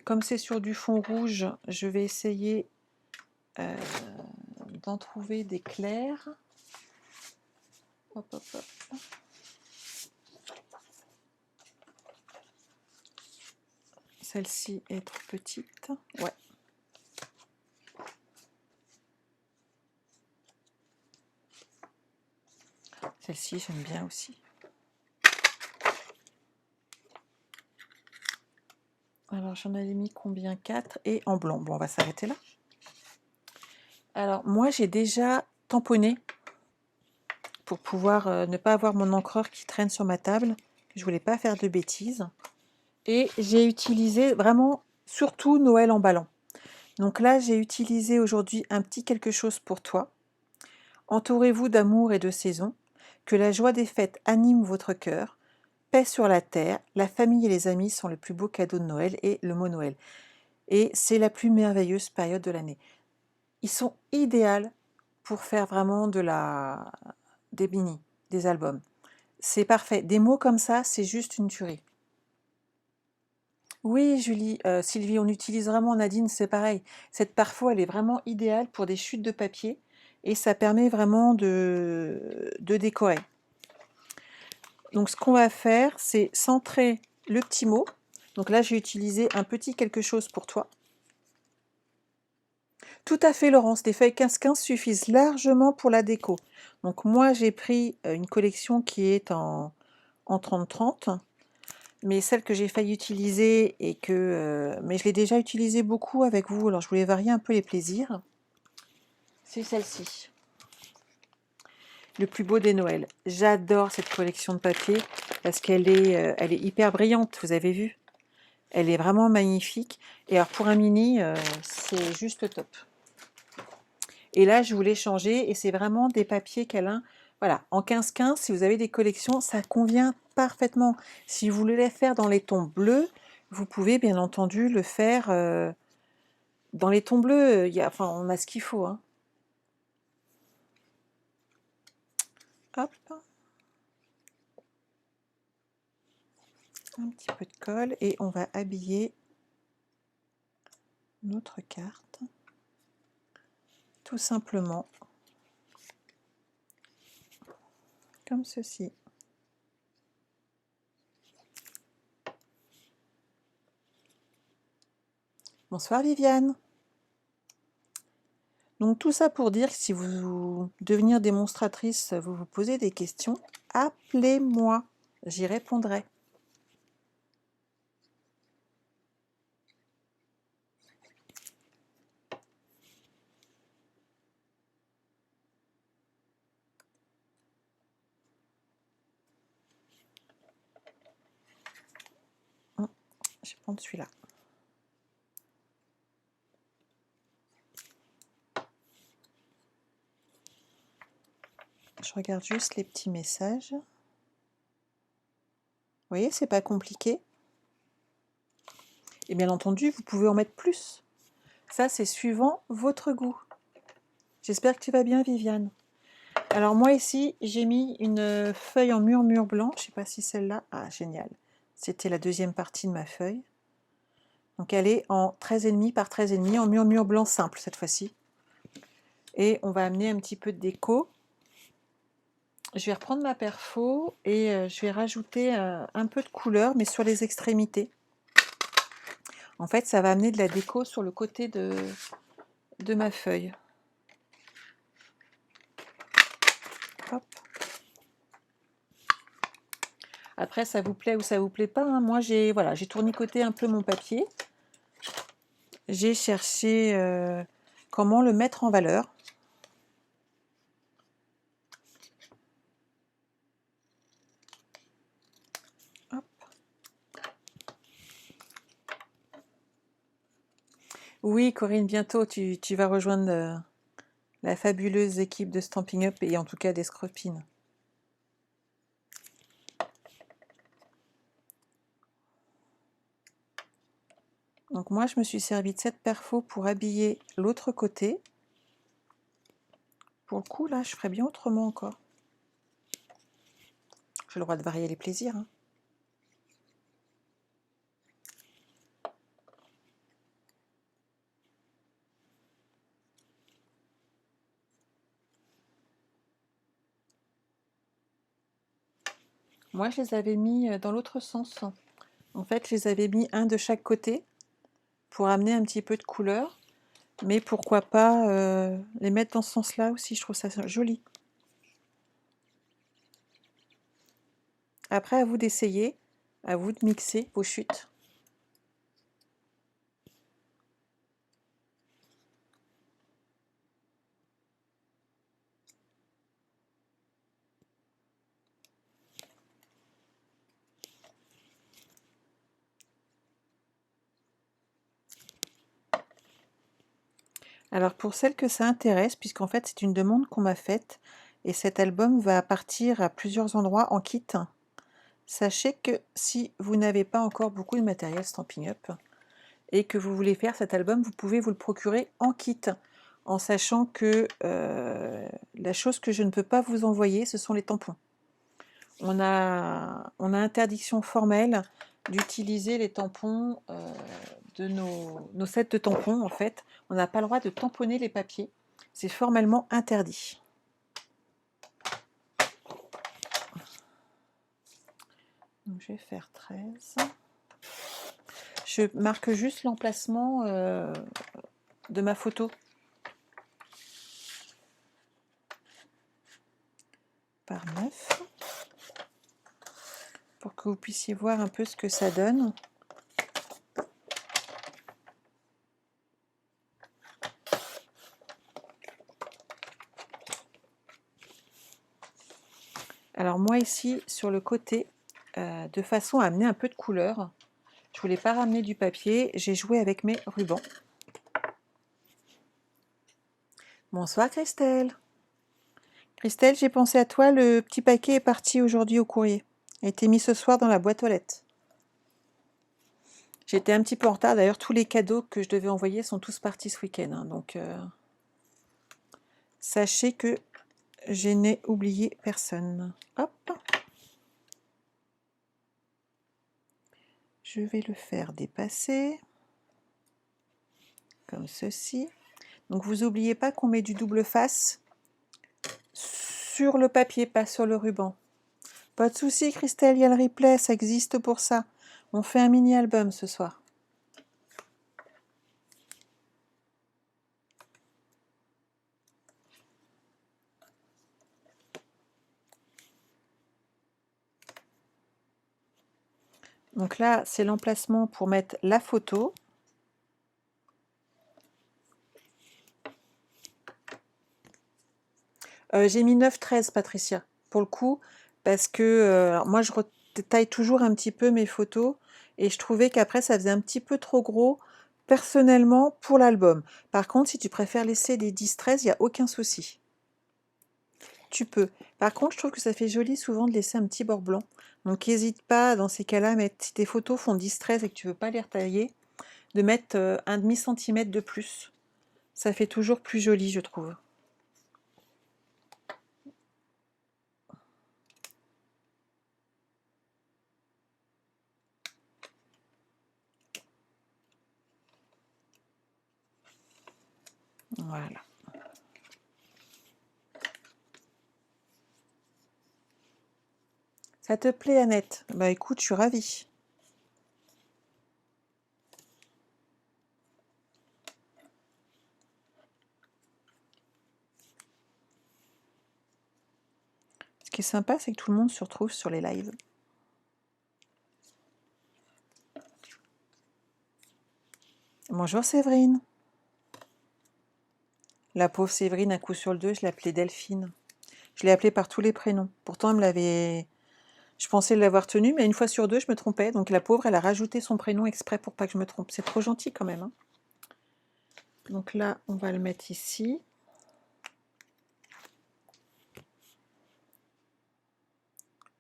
Comme c'est sur du fond rouge, je vais essayer d'en trouver des clairs. Hop, hop, hop. Celle-ci est trop petite. Ouais. Celle-ci, j'aime bien aussi. Alors, j'en avais mis combien? 4 et en blanc. Bon, on va s'arrêter là. Alors, moi, j'ai déjà tamponné pour pouvoir ne pas avoir mon encreur qui traîne sur ma table. Je voulais pas faire de bêtises. Et j'ai utilisé vraiment, surtout Noël en ballon. Donc là, j'ai utilisé aujourd'hui un petit quelque chose pour toi. Entourez-vous d'amour et de saison. Que la joie des fêtes anime votre cœur. Paix sur la terre. La famille et les amis sont le plus beau cadeau de Noël, et le mot Noël. Et c'est la plus merveilleuse période de l'année. Ils sont idéaux pour faire vraiment des mini, des albums. C'est parfait. Des mots comme ça, c'est juste une tuerie. Oui, Julie, Sylvie, on utilise vraiment, Nadine, c'est pareil. Cette perfo, elle est vraiment idéale pour des chutes de papier, et ça permet vraiment de décorer. Donc ce qu'on va faire, c'est centrer le petit mot. Donc là, j'ai utilisé un petit quelque chose pour toi. Tout à fait, Laurence, des feuilles 15-15 suffisent largement pour la déco. Donc moi, j'ai pris une collection qui est en 30-30. Mais celle que j'ai failli utiliser, mais je l'ai déjà utilisée beaucoup avec vous, alors je voulais varier un peu les plaisirs, c'est celle-ci. Le plus beau des Noëls. J'adore cette collection de papier parce qu'elle elle est hyper brillante, vous avez vu? Elle est vraiment magnifique. Et alors pour un mini, c'est juste top. Et là, je voulais changer, et c'est vraiment des papiers câlins. Voilà, en 15-15, si vous avez des collections, ça convient parfaitement. Si vous voulez les faire dans les tons bleus, vous pouvez bien entendu le faire dans les tons bleus. On a ce qu'il faut. Hein. Un petit peu de colle et on va habiller notre carte tout simplement comme ceci. Bonsoir Viviane. Donc tout ça pour dire que si vous devenir démonstratrice, vous vous posez des questions, appelez-moi, j'y répondrai. Je vais prendre celui-là. Je regarde juste les petits messages. Vous voyez, c'est pas compliqué. Et bien entendu, vous pouvez en mettre plus. Ça, c'est suivant votre goût. J'espère que tu vas bien, Viviane. Alors moi ici, j'ai mis une feuille en murmure blanc. Je ne sais pas si celle-là... Ah, génial. C'était la deuxième partie de ma feuille. Donc elle est en 13,5 par 13,5, en murmure blanc simple cette fois-ci. Et on va amener un petit peu de déco. Je vais reprendre ma perfo et je vais rajouter un peu de couleur, mais sur les extrémités. En fait, ça va amener de la déco sur le côté de ma feuille. Hop. Après, ça vous plaît ou ça vous plaît pas, hein. Moi, j'ai tournicoté un peu mon papier. J'ai cherché comment le mettre en valeur. Hop. Oui, Corinne, bientôt, tu vas rejoindre la fabuleuse équipe de Stampin' Up et en tout cas des Scropines. Donc moi, je me suis servi de cette perfo pour habiller l'autre côté. Pour le coup, là, je ferais bien autrement encore. J'ai le droit de varier les plaisirs, hein. Moi, je les avais mis dans l'autre sens. En fait, je les avais mis un de chaque côté pour amener un petit peu de couleur. Mais pourquoi pas les mettre dans ce sens-là aussi, je trouve ça joli. Après, à vous d'essayer, à vous de mixer vos chutes. Alors pour celles que ça intéresse, puisqu'en fait c'est une demande qu'on m'a faite, et cet album va partir à plusieurs endroits en kit, sachez que si vous n'avez pas encore beaucoup de matériel Stampin' Up, et que vous voulez faire cet album, vous pouvez vous le procurer en kit, en sachant que la chose que je ne peux pas vous envoyer, ce sont les tampons. On a interdiction formelle d'utiliser les tampons de nos sets de tampons, en fait. On n'a pas le droit de tamponner les papiers. C'est formellement interdit. Donc, je vais faire 13. Je marque juste l'emplacement de ma photo. Par 9. Pour que vous puissiez voir un peu ce que ça donne. Alors moi ici, sur le côté, de façon à amener un peu de couleur, je voulais pas ramener du papier, j'ai joué avec mes rubans. Bonsoir Christelle. Christelle, j'ai pensé à toi, le petit paquet est parti aujourd'hui au courrier. Il a été mis ce soir dans la boîte aux lettres. J'étais un petit peu en retard, d'ailleurs tous les cadeaux que je devais envoyer sont tous partis ce week-end, hein, donc sachez que je n'ai oublié personne. Hop. je vais le faire dépasser, comme ceci. Donc vous n'oubliez pas qu'on met du double face sur le papier, pas sur le ruban. Pas de souci, Christelle, il y a le replay, ça existe pour ça. On fait un mini-album ce soir. Donc là, c'est l'emplacement pour mettre la photo. J'ai mis 9-13, Patricia, pour le coup, parce que alors moi, je taille toujours un petit peu mes photos, et je trouvais qu'après, ça faisait un petit peu trop gros, personnellement, pour l'album. Par contre, si tu préfères laisser des 10-13, il n'y a aucun souci. Tu peux. Par contre, je trouve que ça fait joli souvent de laisser un petit bord blanc. Donc, n'hésite pas, dans ces cas-là, si tes photos font 10-13 et que tu veux pas les retailler, de mettre un demi-centimètre de plus. Ça fait toujours plus joli, je trouve. Voilà. Ça te plaît, Annette? Bah écoute, je suis ravie. Ce qui est sympa, c'est que tout le monde se retrouve sur les lives. Bonjour Séverine. La pauvre Séverine, un coup sur le deux, je l'appelais Delphine. Je l'ai appelée par tous les prénoms. Pourtant, elle me l'avait... Je pensais l'avoir tenue, mais une fois sur deux, je me trompais. Donc la pauvre, elle a rajouté son prénom exprès pour pas que je me trompe. C'est trop gentil quand même, hein. Donc là, on va le mettre ici.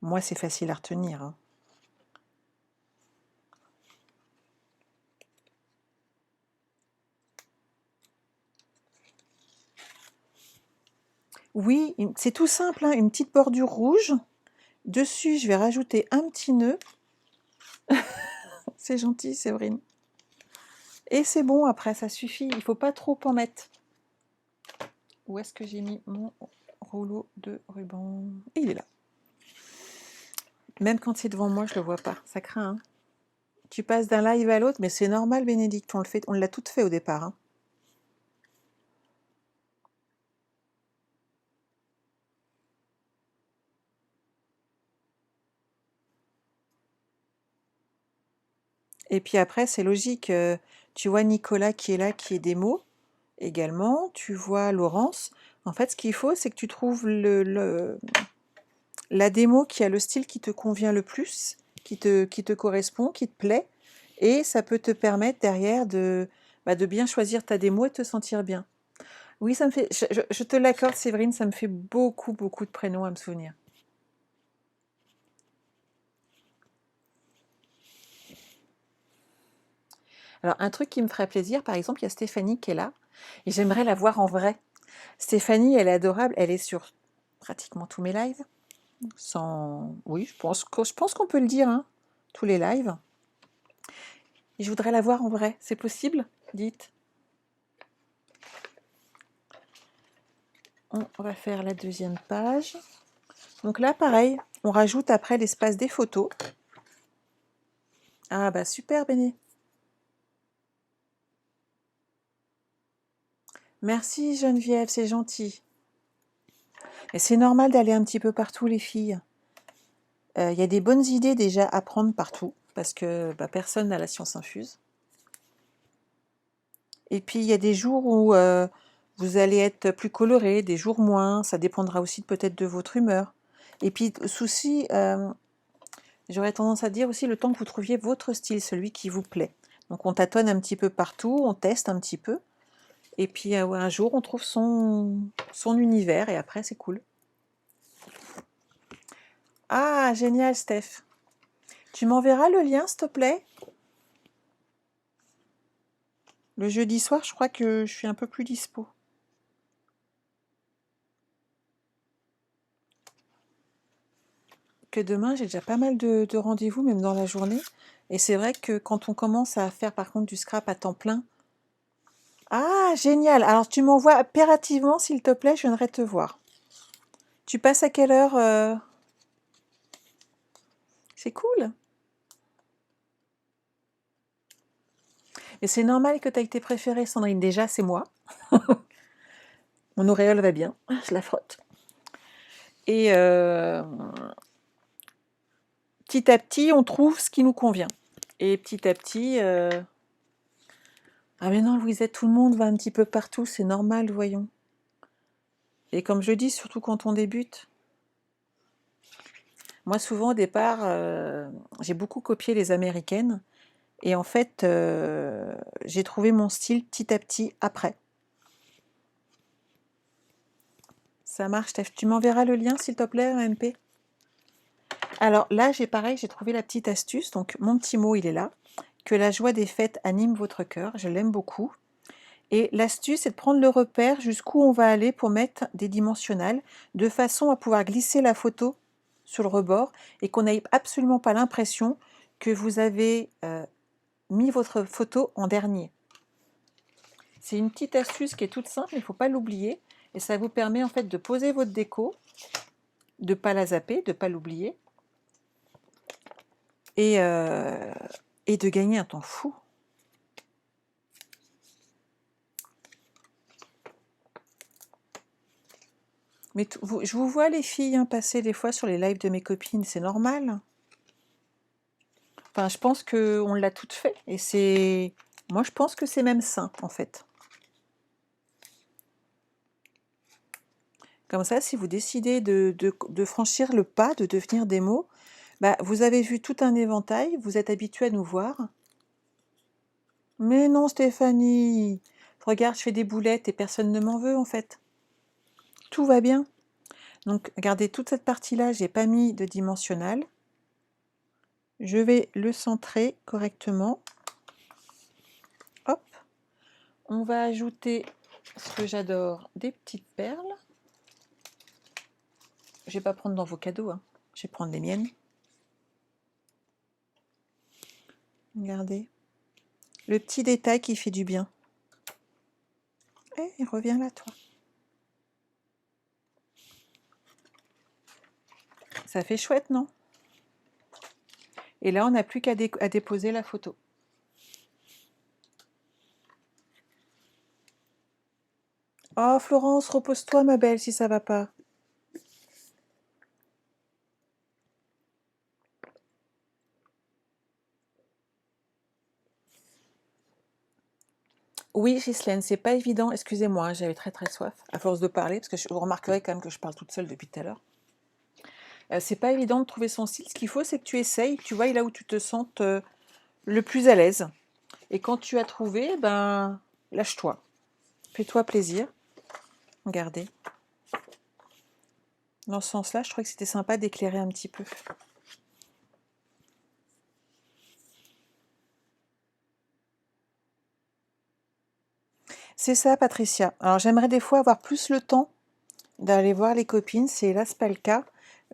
Moi, c'est facile à retenir, hein. Oui, c'est tout simple, hein, une petite bordure rouge. Dessus, je vais rajouter un petit nœud. C'est gentil, Séverine. Et c'est bon, après, ça suffit. Il ne faut pas trop en mettre. Où est-ce que j'ai mis mon rouleau de ruban? Et il est là. Même quand c'est devant moi, je ne le vois pas. Ça craint, hein. Tu passes d'un live à l'autre, mais c'est normal, Bénédicte. On l'a tout fait au départ, hein. Et puis après, c'est logique. Tu vois Nicolas qui est là, qui est démo également. Tu vois Laurence. En fait, ce qu'il faut, c'est que tu trouves la démo qui a le style qui te convient le plus, qui te correspond, qui te plaît. Et ça peut te permettre derrière de bien choisir ta démo et te sentir bien. Oui, ça me fait. Je te l'accorde, Séverine, ça me fait beaucoup, beaucoup de prénoms à me souvenir. Alors, un truc qui me ferait plaisir, par exemple, il y a Stéphanie qui est là, et j'aimerais la voir en vrai. Stéphanie, elle est adorable, elle est sur pratiquement tous mes lives. Oui, je pense qu'on peut le dire, hein, tous les lives. Et je voudrais la voir en vrai. C'est possible? Dites. On va faire la deuxième page. Donc là, pareil, on rajoute après l'espace des photos. Ah bah super, Béné. Merci Geneviève, c'est gentil. Et c'est normal d'aller un petit peu partout, les filles. Il y a des bonnes idées déjà à prendre partout, parce que personne n'a la science infuse. Et puis il y a des jours où vous allez être plus coloré, des jours moins, ça dépendra aussi peut-être de votre humeur. Et puis souci, j'aurais tendance à dire aussi le temps que vous trouviez votre style, celui qui vous plaît. Donc on tâtonne un petit peu partout, on teste un petit peu, et puis un jour on trouve son univers, et après c'est cool. Ah, génial, Steph. Tu m'enverras le lien, s'il te plaît? Le jeudi soir, je crois que je suis un peu plus dispo. que demain, j'ai déjà pas mal de rendez-vous, même dans la journée. Et c'est vrai que quand on commence à faire par contre du scrap à temps plein. Ah, génial! Alors tu m'envoies impérativement, s'il te plaît, je viendrai te voir. Tu passes à quelle heure C'est cool. Et c'est normal que tu aies tes préférés, Sandrine. Déjà, c'est moi. Mon auréole va bien. Je la frotte. Et petit à petit, on trouve ce qui nous convient. Et petit à petit... Ah mais non, Louisette, tout le monde va un petit peu partout, c'est normal, voyons. Et comme je dis, surtout quand on débute. Moi, souvent, au départ, j'ai beaucoup copié les américaines. Et en fait, j'ai trouvé mon style petit à petit après. Ça marche, Steph. Tu m'enverras le lien, s'il te plaît, MP. Alors là, pareil, j'ai trouvé la petite astuce. Donc, mon petit mot, il est là. Que la joie des fêtes anime votre cœur. Je l'aime beaucoup. Et l'astuce, c'est de prendre le repère jusqu'où on va aller pour mettre des dimensionnels, de façon à pouvoir glisser la photo sur le rebord et qu'on n'ait absolument pas l'impression que vous avez mis votre photo en dernier. C'est une petite astuce qui est toute simple, mais il ne faut pas l'oublier. Et ça vous permet en fait de poser votre déco, de ne pas la zapper, de ne pas l'oublier, et de gagner un temps fou. Mais je vous vois les filles passer des fois sur les lives de mes copines, c'est normal. Enfin, je pense qu'on l'a toutes fait. Et c'est... Moi, je pense que c'est même sain, en fait. Comme ça, si vous décidez de franchir le pas, de devenir des mots, bah, vous avez vu tout un éventail, vous êtes habitué à nous voir. Mais non, Stéphanie, regarde, je fais des boulettes et personne ne m'en veut, en fait. Tout va bien. Donc, regardez, toute cette partie-là, j'ai pas mis de dimensionnel. Je vais le centrer correctement. Hop. On va ajouter, ce que j'adore, des petites perles. Je vais pas prendre dans vos cadeaux, hein. Je vais prendre les miennes. Regardez. Le petit détail qui fait du bien. Eh, reviens là, toi. Ça fait chouette, non? Et là, on n'a plus qu'à déposer la photo. Oh, Florence, repose-toi, ma belle, si ça va pas. Oui, Ghislaine, c'est pas évident. Excusez-moi, hein, j'avais très très soif, à force de parler, parce que vous remarquerez quand même que je parle toute seule depuis tout à l'heure. C'est pas évident de trouver son style. Ce qu'il faut, c'est que tu essayes, tu vois là où tu te sentes le plus à l'aise. Et quand tu as trouvé, ben, lâche-toi. Fais-toi plaisir. Regardez. Dans ce sens-là, je trouvais que c'était sympa d'éclairer un petit peu. C'est ça, Patricia. Alors, j'aimerais des fois avoir plus le temps d'aller voir les copines. C'est hélas pas le cas.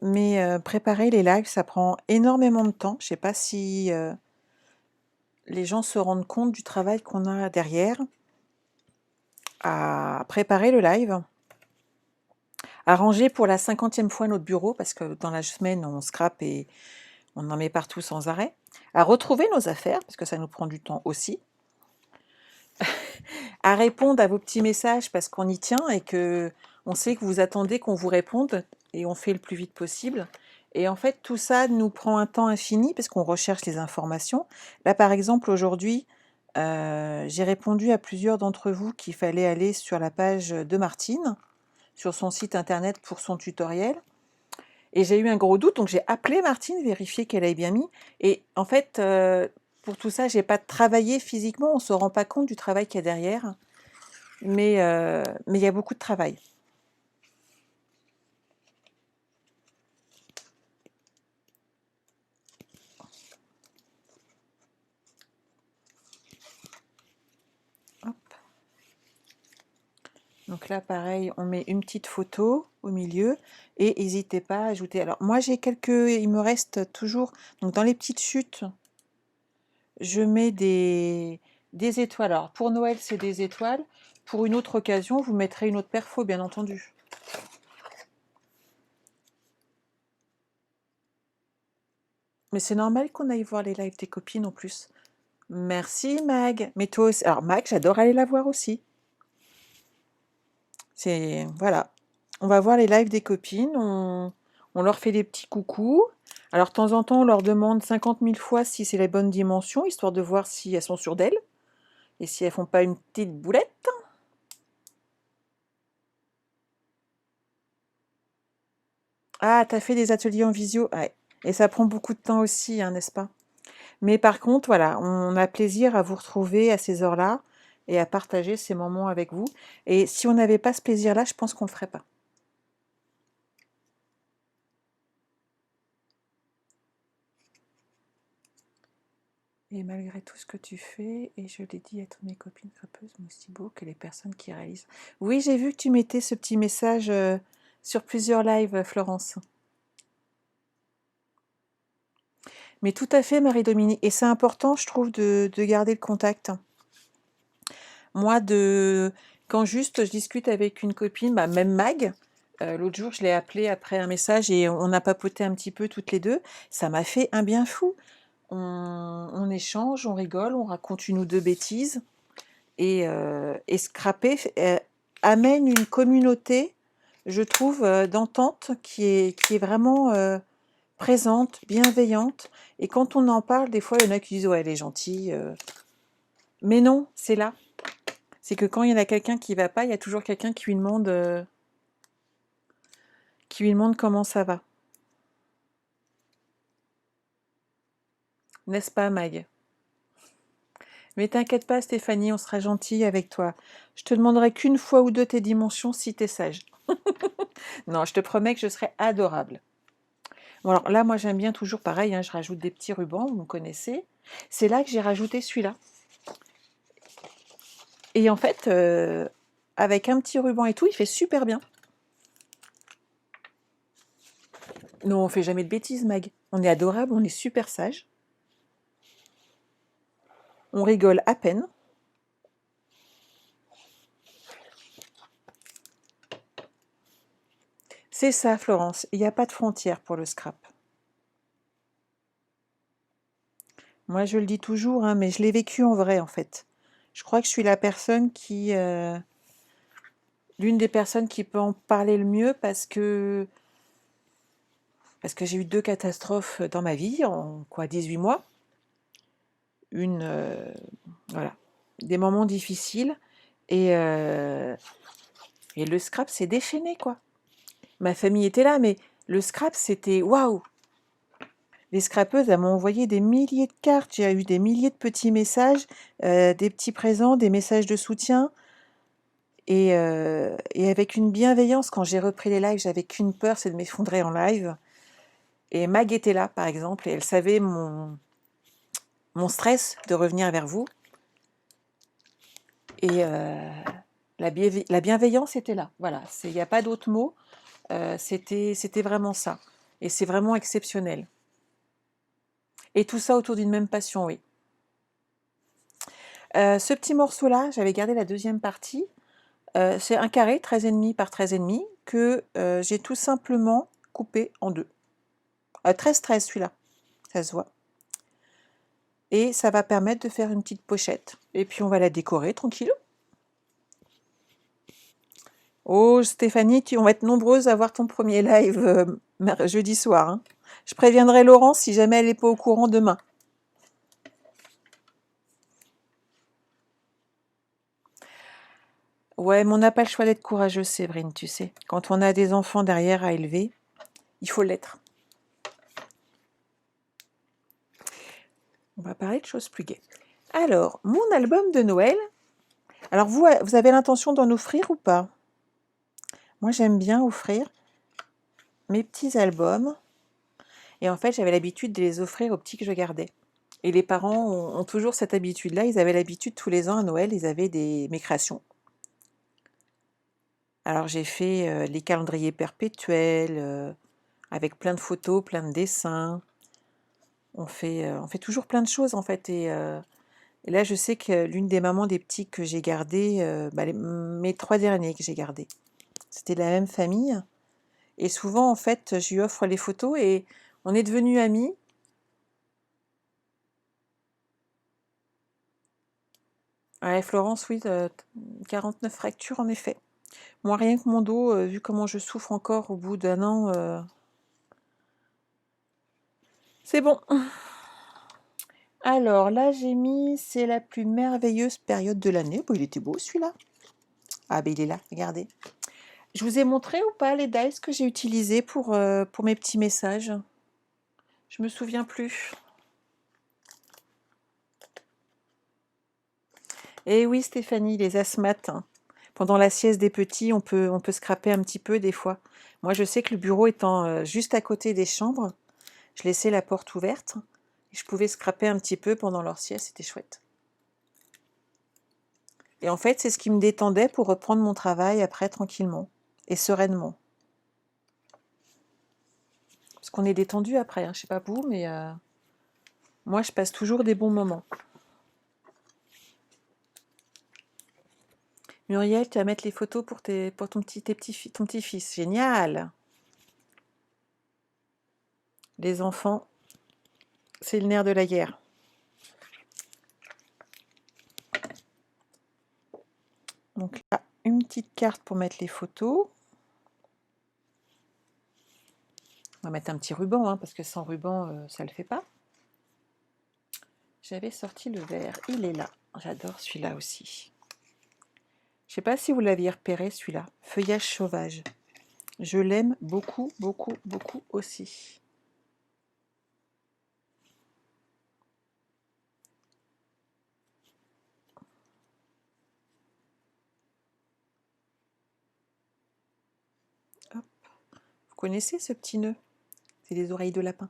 Mais préparer les lives, ça prend énormément de temps. Je sais pas si les gens se rendent compte du travail qu'on a derrière à préparer le live, à ranger pour la 50e fois notre bureau, parce que dans la semaine, on scrape et on en met partout sans arrêt, à retrouver nos affaires, parce que ça nous prend du temps aussi, à répondre à vos petits messages, parce qu'on y tient et que on sait que vous attendez qu'on vous réponde, et on fait le plus vite possible. Et en fait, tout ça nous prend un temps infini, parce qu'on recherche les informations. Là, par exemple, aujourd'hui, j'ai répondu à plusieurs d'entre vous qu'il fallait aller sur la page de Martine, sur son site internet pour son tutoriel. Et j'ai eu un gros doute, donc j'ai appelé Martine, vérifier qu'elle avait bien mis. Et en fait, pour tout ça, j'ai pas travaillé physiquement, on se rend pas compte du travail qu'il y a derrière. Mais il y a beaucoup de travail. Hop. Donc là, pareil, on met une petite photo. au milieu et n'hésitez pas à ajouter. Alors moi j'ai il me reste toujours, donc dans les petites chutes, je mets des étoiles. Alors pour Noël c'est des étoiles, pour une autre occasion vous mettrez une autre perfo bien entendu. Mais c'est normal qu'on aille voir les lives des copines en plus. Merci Mag. Mais toi aussi. Alors Mag, j'adore aller la voir aussi. C'est voilà. On va voir les lives des copines, on leur fait des petits coucous. Alors de temps en temps, on leur demande 50 000 fois si c'est les bonnes dimensions, histoire de voir si elles sont sûres d'elles et si elles font pas une petite boulette. Ah, t'as fait des ateliers en visio, ouais. Et ça prend beaucoup de temps aussi, hein, n'est-ce pas? Mais par contre, voilà, on a plaisir à vous retrouver à ces heures-là et à partager ces moments avec vous. Et si on n'avait pas ce plaisir-là, je pense qu'on le ferait pas. Et malgré tout ce que tu fais, et je l'ai dit à toutes mes copines crapeuses, mais aussi beau que les personnes qui réalisent. Oui, j'ai vu que tu mettais ce petit message sur plusieurs lives, Florence. Mais tout à fait, Marie-Dominique. Et c'est important, je trouve, de garder le contact. Moi, quand juste je discute avec une copine, bah, même Mag, l'autre jour, je l'ai appelée après un message et on a papoté un petit peu toutes les deux. Ça m'a fait un bien fou. On échange, on rigole, on raconte une ou deux bêtises. Et Scrapper amène une communauté, je trouve, d'entente qui est vraiment présente, bienveillante. Et quand on en parle, des fois, il y en a qui disent ouais, elle est gentille. Mais non, c'est là. C'est que quand il y en a quelqu'un qui va pas, il y a toujours quelqu'un qui lui demande comment ça va. N'est-ce pas, Mag? Mais t'inquiète pas, Stéphanie, on sera gentil avec toi. Je te demanderai qu'une fois ou deux tes dimensions si t'es sage. Non, je te promets que je serai adorable. Bon, alors là, moi, j'aime bien toujours pareil, hein, je rajoute des petits rubans, vous me connaissez. C'est là que j'ai rajouté celui-là. Et en fait, avec un petit ruban et tout, il fait super bien. Non, on fait jamais de bêtises, Mag. On est adorable, on est super sage. On rigole à peine. C'est ça, Florence. Il n'y a pas de frontière pour le scrap. Moi, je le dis toujours, hein, mais je l'ai vécu en vrai, en fait. Je crois que je suis l'une des personnes qui peut en parler le mieux parce que j'ai eu deux catastrophes dans ma vie, en 18 mois. Voilà, des moments difficiles. Et, et le scrap s'est déchaîné, quoi. Ma famille était là, mais le scrap, c'était waouh! Les scrapeuses, elles m'ont envoyé des milliers de cartes, j'ai eu des milliers de petits messages, des petits présents, des messages de soutien. Et avec une bienveillance, quand j'ai repris les lives, j'avais qu'une peur, c'est de m'effondrer en live. Et Mag était là, par exemple, et elle savait mon stress de revenir vers vous. Et la bienveillance était là. Voilà, il n'y a pas d'autre mot. C'était vraiment ça. Et c'est vraiment exceptionnel. Et tout ça autour d'une même passion, oui. Ce petit morceau-là, j'avais gardé la deuxième partie. C'est un carré 13,5 par 13,5 que j'ai tout simplement coupé en deux. 13-13 celui-là, ça se voit. Et ça va permettre de faire une petite pochette. Et puis on va la décorer tranquille. Oh Stéphanie, on va être nombreuses à voir ton premier live jeudi soir. Hein. Je préviendrai Laurence si jamais elle n'est pas au courant demain. Ouais, mais on n'a pas le choix d'être courageux, Séverine, tu sais. Quand on a des enfants derrière à élever, il faut l'être. On va parler de choses plus gaies. Alors, mon album de Noël. Alors, vous avez l'intention d'en offrir ou pas? Moi, j'aime bien offrir mes petits albums. Et en fait, j'avais l'habitude de les offrir aux petits que je gardais. Et les parents ont toujours cette habitude-là. Ils avaient l'habitude tous les ans à Noël, ils avaient mes créations. Alors j'ai fait les calendriers perpétuels avec plein de photos, plein de dessins. On fait toujours plein de choses en fait. Et là, je sais que l'une des mamans des petits que j'ai gardés, bah, mes 3 derniers que j'ai gardés, c'était de la même famille. Et souvent, en fait, je lui offre les photos et on est devenus amis. Ouais, Florence, oui, 49 fractures en effet. Moi, rien que mon dos, vu comment je souffre encore au bout d'un an, c'est bon. Alors là, j'ai mis c'est la plus merveilleuse période de l'année. Bon, il était beau celui-là. Ah ben il est là, regardez. Je vous ai montré ou pas les dice que j'ai utilisés pour mes petits messages? Je me souviens plus. Eh oui, Stéphanie, les asthmates, hein. Pendant la sieste des petits, on peut scraper un petit peu des fois. Moi, je sais que le bureau étant juste à côté des chambres, je laissais la porte ouverte. Et je pouvais scraper un petit peu pendant leur sieste, c'était chouette. Et en fait, c'est ce qui me détendait pour reprendre mon travail après tranquillement et sereinement. Parce qu'on est détendu après, hein. Je sais pas vous, mais moi, je passe toujours des bons moments. Muriel, tu vas mettre les photos pour ton petit-fils. Génial! Les enfants, c'est le nerf de la guerre. Donc là, une petite carte pour mettre les photos. On va mettre un petit ruban, hein, parce que sans ruban, ça ne le fait pas. J'avais sorti le vert, il est là. J'adore celui-là aussi. Je ne sais pas si vous l'aviez repéré, celui-là. Feuillage sauvage. Je l'aime beaucoup, beaucoup, beaucoup aussi. Hop. Vous connaissez ce petit nœud? C'est des oreilles de lapin.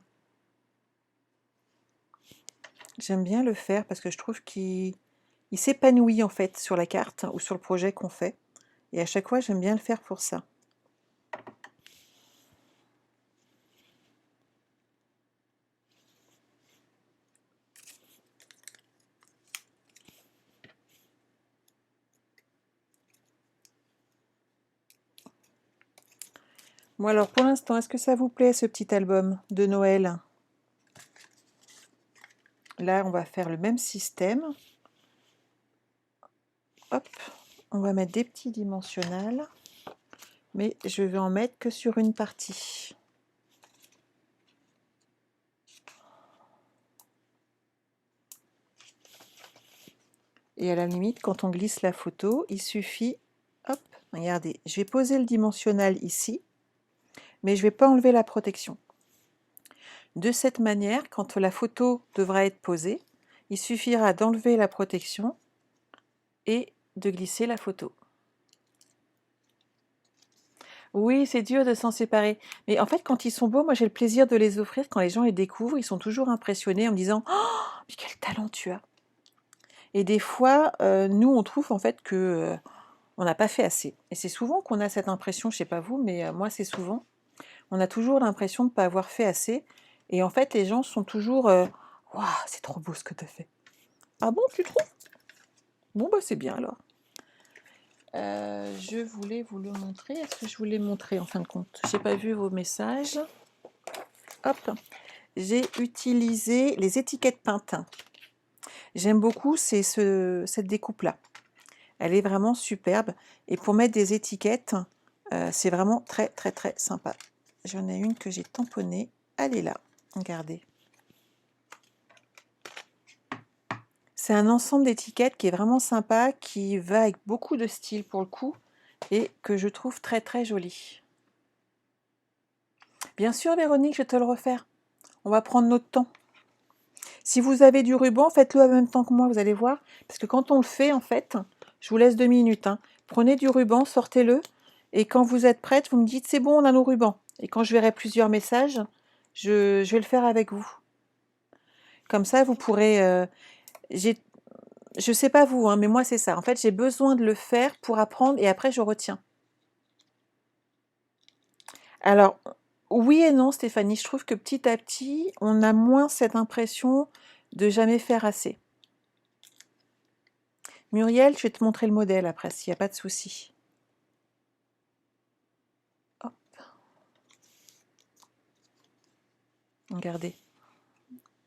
J'aime bien le faire parce que je trouve qu'il s'épanouit en fait sur la carte ou sur le projet qu'on fait. Et à chaque fois, j'aime bien le faire pour ça. Bon alors pour l'instant, est-ce que ça vous plaît ce petit album de Noël? Là, on va faire le même système. Hop, on va mettre des petits dimensionnels, mais je vais en mettre que sur une partie. Et à la limite, quand on glisse la photo, il suffit, hop, regardez, je vais poser le dimensionnel ici, mais je ne vais pas enlever la protection. De cette manière, quand la photo devra être posée, il suffira d'enlever la protection et de glisser la photo. Oui, c'est dur de s'en séparer. Mais en fait, quand ils sont beaux, moi j'ai le plaisir de les offrir. Quand les gens les découvrent, ils sont toujours impressionnés en me disant «Oh, mais quel talent tu as!» Et des fois, nous, on trouve en fait que on n'a pas fait assez. Et c'est souvent qu'on a cette impression, je sais pas vous, mais moi c'est souvent. On a toujours l'impression de ne pas avoir fait assez. Et en fait, les gens sont toujours «Waouh, c'est trop beau ce que tu as fait!» Ah bon, tu trouves? Bon, bah c'est bien alors. Je voulais vous le montrer. Est-ce que je vous l'ai montré en fin de compte? J'ai pas vu vos messages. Hop, j'ai utilisé les étiquettes peintes. J'aime beaucoup cette découpe-là. Elle est vraiment superbe. Et pour mettre des étiquettes, c'est vraiment très très très sympa. J'en ai une que j'ai tamponnée. Elle est là. Regardez. C'est un ensemble d'étiquettes qui est vraiment sympa, qui va avec beaucoup de style pour le coup, et que je trouve très très joli. Bien sûr, Véronique, je vais te le refaire. On va prendre notre temps. Si vous avez du ruban, faites-le en même temps que moi, vous allez voir. Parce que quand on le fait, en fait, je vous laisse 2 minutes, hein. Prenez du ruban, sortez-le. Et quand vous êtes prête, vous me dites, c'est bon, on a nos rubans. Et quand je verrai plusieurs messages, je vais le faire avec vous. Comme ça, vous pourrez... je sais pas vous, hein, mais moi, c'est ça. En fait, j'ai besoin de le faire pour apprendre et après, je retiens. Alors, oui et non, Stéphanie. Je trouve que petit à petit, on a moins cette impression de jamais faire assez. Muriel, je vais te montrer le modèle après, s'il n'y a pas de souci. Hop, regardez.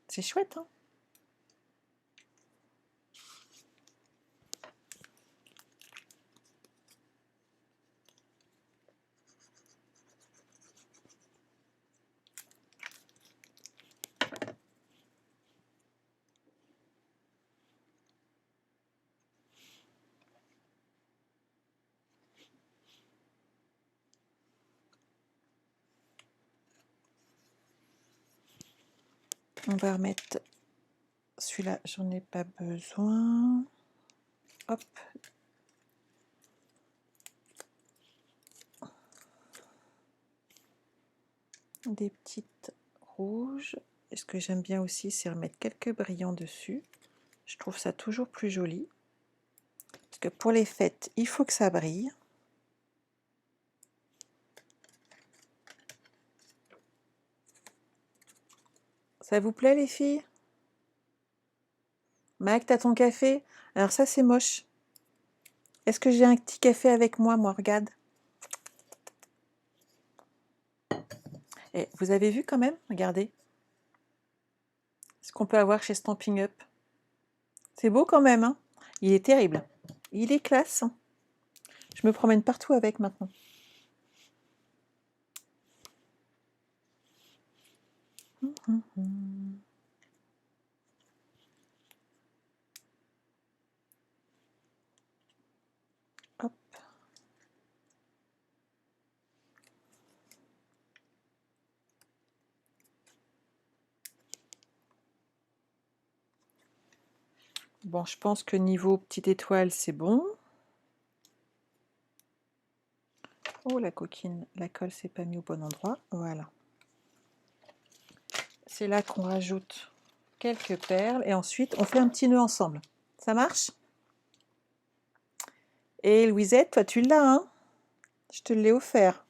C'est chouette, hein? On va remettre celui-là, j'en ai pas besoin. Hop. Des petites rouges. Et ce que j'aime bien aussi, c'est remettre quelques brillants dessus. Je trouve ça toujours plus joli. Parce que pour les fêtes, il faut que ça brille. Ça vous plaît, les filles? Mac, t'as ton café? Alors ça, c'est moche. Est-ce que j'ai un petit café avec moi, regarde. Et vous avez vu quand même? Regardez. Ce qu'on peut avoir chez Stamping Up. C'est beau quand même, hein? Il est terrible. Il est classe. Je me promène partout avec maintenant. Hop. Bon, je pense que niveau petite étoile, c'est bon. Oh, la coquine, la colle s'est pas mis au bon endroit. Voilà. C'est là qu'on rajoute quelques perles et ensuite on fait un petit nœud ensemble. Ça marche? Et Louisette, toi tu l'as, hein? Je te l'ai offert.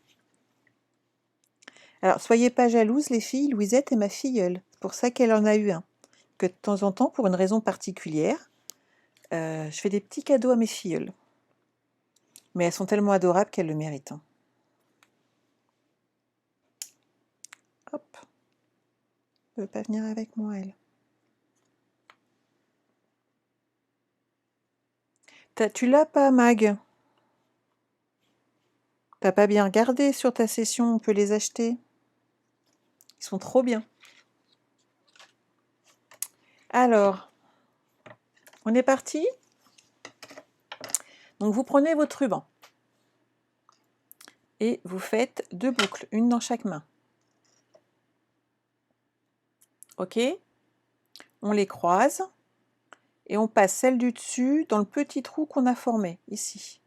Alors, soyez pas jalouses les filles, Louisette est ma filleule. C'est pour ça qu'elle en a eu un. Que de temps en temps, pour une raison particulière, je fais des petits cadeaux à mes filleules. Mais elles sont tellement adorables qu'elles le méritent, hein. Hop. Elle veut pas venir avec moi, elle. Tu l'as pas, Mag? T'as pas bien regardé sur ta session, on peut les acheter. Ils sont trop bien. Alors, on est parti? Donc vous prenez votre ruban et vous faites 2 boucles, une dans chaque main. Ok? On les croise et on passe celle du dessus dans le petit trou qu'on a formé ici.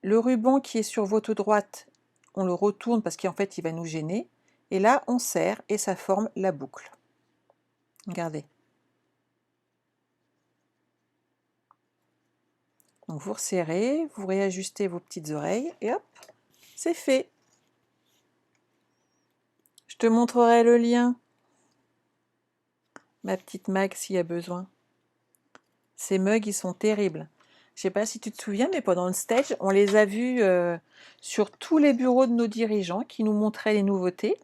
Le ruban qui est sur votre droite, on le retourne parce qu'en fait il va nous gêner. Et là on serre et ça forme la boucle. Regardez. Donc vous resserrez, vous réajustez vos petites oreilles et hop, c'est fait. Je te montrerai le lien, ma petite Mag, s'il y a besoin. Ces mugs, ils sont terribles. Je sais pas si tu te souviens, mais pendant le stage, on les a vus sur tous les bureaux de nos dirigeants qui nous montraient les nouveautés.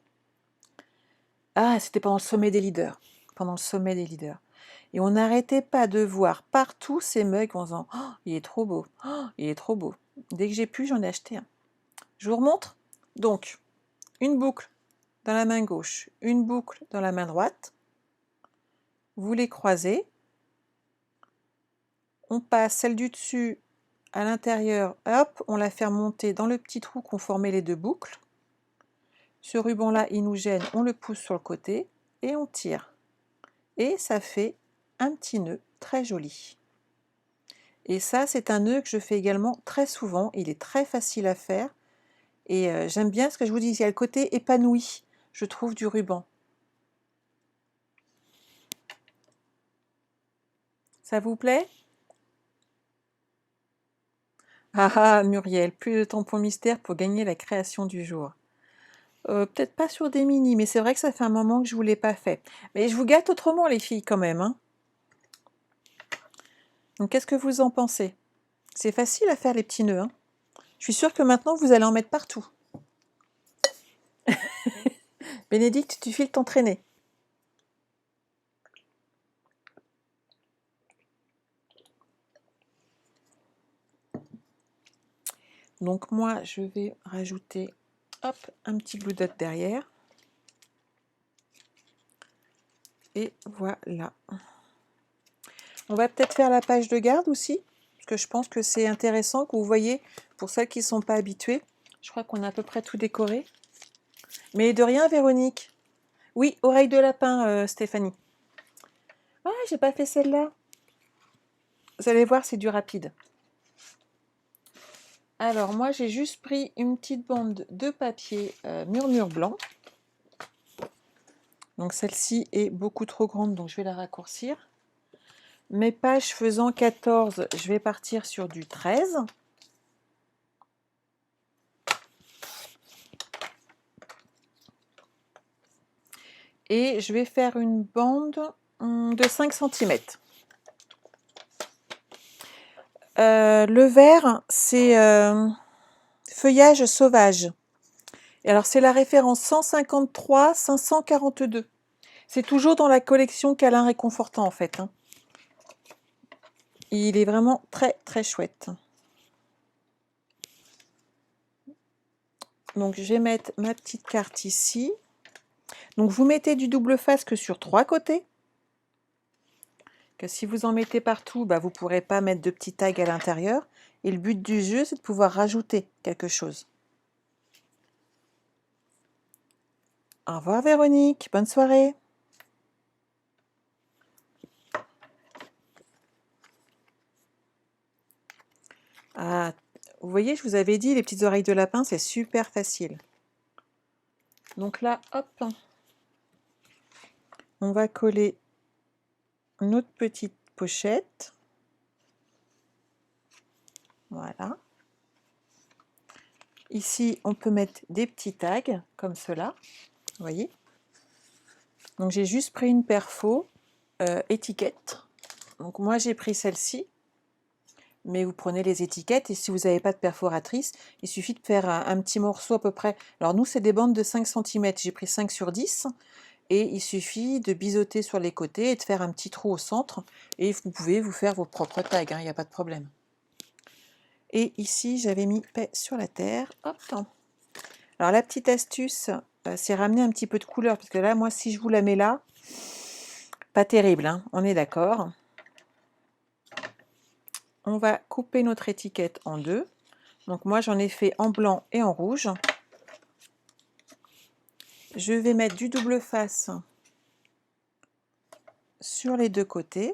Ah, c'était pendant le sommet des leaders. Pendant le sommet des leaders. Et on n'arrêtait pas de voir partout ces mugs en disant « Oh, il est trop beau, oh, il est trop beau ». Dès que j'ai pu, j'en ai acheté un. Je vous remontre. Donc, une boucle dans la main gauche, une boucle dans la main droite. Vous les croisez. On passe celle du dessus à l'intérieur, hop, on la fait remonter dans le petit trou qu'ont formé les 2 boucles. Ce ruban-là, il nous gêne, on le pousse sur le côté et on tire. Et ça fait un petit nœud très joli. Et ça, c'est un nœud que je fais également très souvent. Il est très facile à faire. Et j'aime bien ce que je vous dis, il y a le côté épanoui, je trouve, du ruban. Ça vous plaît? Ah ah, Muriel, plus de tampons mystère pour gagner la création du jour. Peut-être pas sur des mini, mais c'est vrai que ça fait un moment que je vous l'ai pas fait. Mais je vous gâte autrement, les filles, quand même, hein. Donc, qu'est-ce que vous en pensez? C'est facile à faire les petits nœuds, hein. Je suis sûre que maintenant, vous allez en mettre partout. Bénédicte, tu files t'entraîner. Donc, moi, je vais rajouter, hop, un petit glue dot derrière. Et voilà. On va peut-être faire la page de garde aussi, parce que je pense que c'est intéressant que vous voyez, pour celles qui ne sont pas habituées. Je crois qu'on a à peu près tout décoré. Mais de rien, Véronique. Oui, oreille de lapin, Stéphanie. Ah, j'ai pas fait celle-là. Vous allez voir, c'est du rapide. Alors, moi, j'ai juste pris une petite bande de papier murmure blanc. Donc, celle-ci est beaucoup trop grande, donc je vais la raccourcir. Mes pages faisant 14, je vais partir sur du 13. Et je vais faire une bande de 5 cm. Le vert, c'est feuillage sauvage. Et alors, c'est la référence 153 542. C'est toujours dans la collection câlin réconfortant, en fait, hein. Il est vraiment très, très chouette. Donc, je vais mettre ma petite carte ici. Donc, vous mettez du double face que sur 3 côtés. Que si vous en mettez partout, bah, vous ne pourrez pas mettre de petits tags à l'intérieur. Et le but du jeu, c'est de pouvoir rajouter quelque chose. Au revoir Véronique, bonne soirée. Ah, vous voyez, je vous avais dit, les petites oreilles de lapin, c'est super facile. Donc là, hop, on va coller notre petite pochette. Voilà. Ici, on peut mettre des petits tags, comme cela, vous voyez. Donc j'ai juste pris une perfo étiquette. Donc moi, j'ai pris celle-ci. Mais vous prenez les étiquettes et si vous n'avez pas de perforatrice, il suffit de faire un petit morceau à peu près. Alors nous, c'est des bandes de 5 cm. J'ai pris 5 sur 10 et il suffit de biseauter sur les côtés et de faire un petit trou au centre. Et vous pouvez vous faire vos propres tags, hein, il n'y a pas de problème. Et ici, j'avais mis paix sur la terre. Hop. Alors la petite astuce, c'est ramener un petit peu de couleur. Parce que là, moi, si je vous la mets là, pas terrible, hein, on est d'accord. On va couper notre étiquette en deux. Donc moi, j'en ai fait en blanc et en rouge. Je vais mettre du double face sur les deux côtés.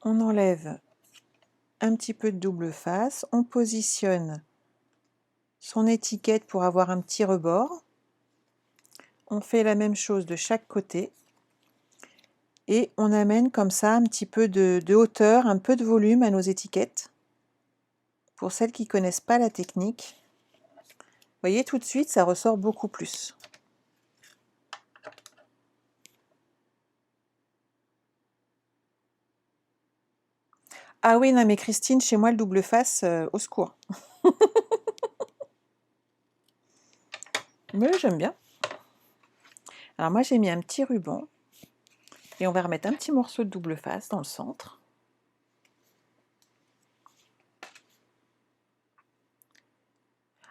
On enlève un petit peu de double face. On positionne son étiquette pour avoir un petit rebord. On fait la même chose de chaque côté. Et on amène comme ça un petit peu de hauteur, un peu de volume à nos étiquettes. Pour celles qui ne connaissent pas la technique, vous voyez tout de suite, ça ressort beaucoup plus. Ah oui, non mais Christine, chez moi le double face, au secours. Mais j'aime bien. Alors moi j'ai mis un petit ruban et on va remettre un petit morceau de double face dans le centre.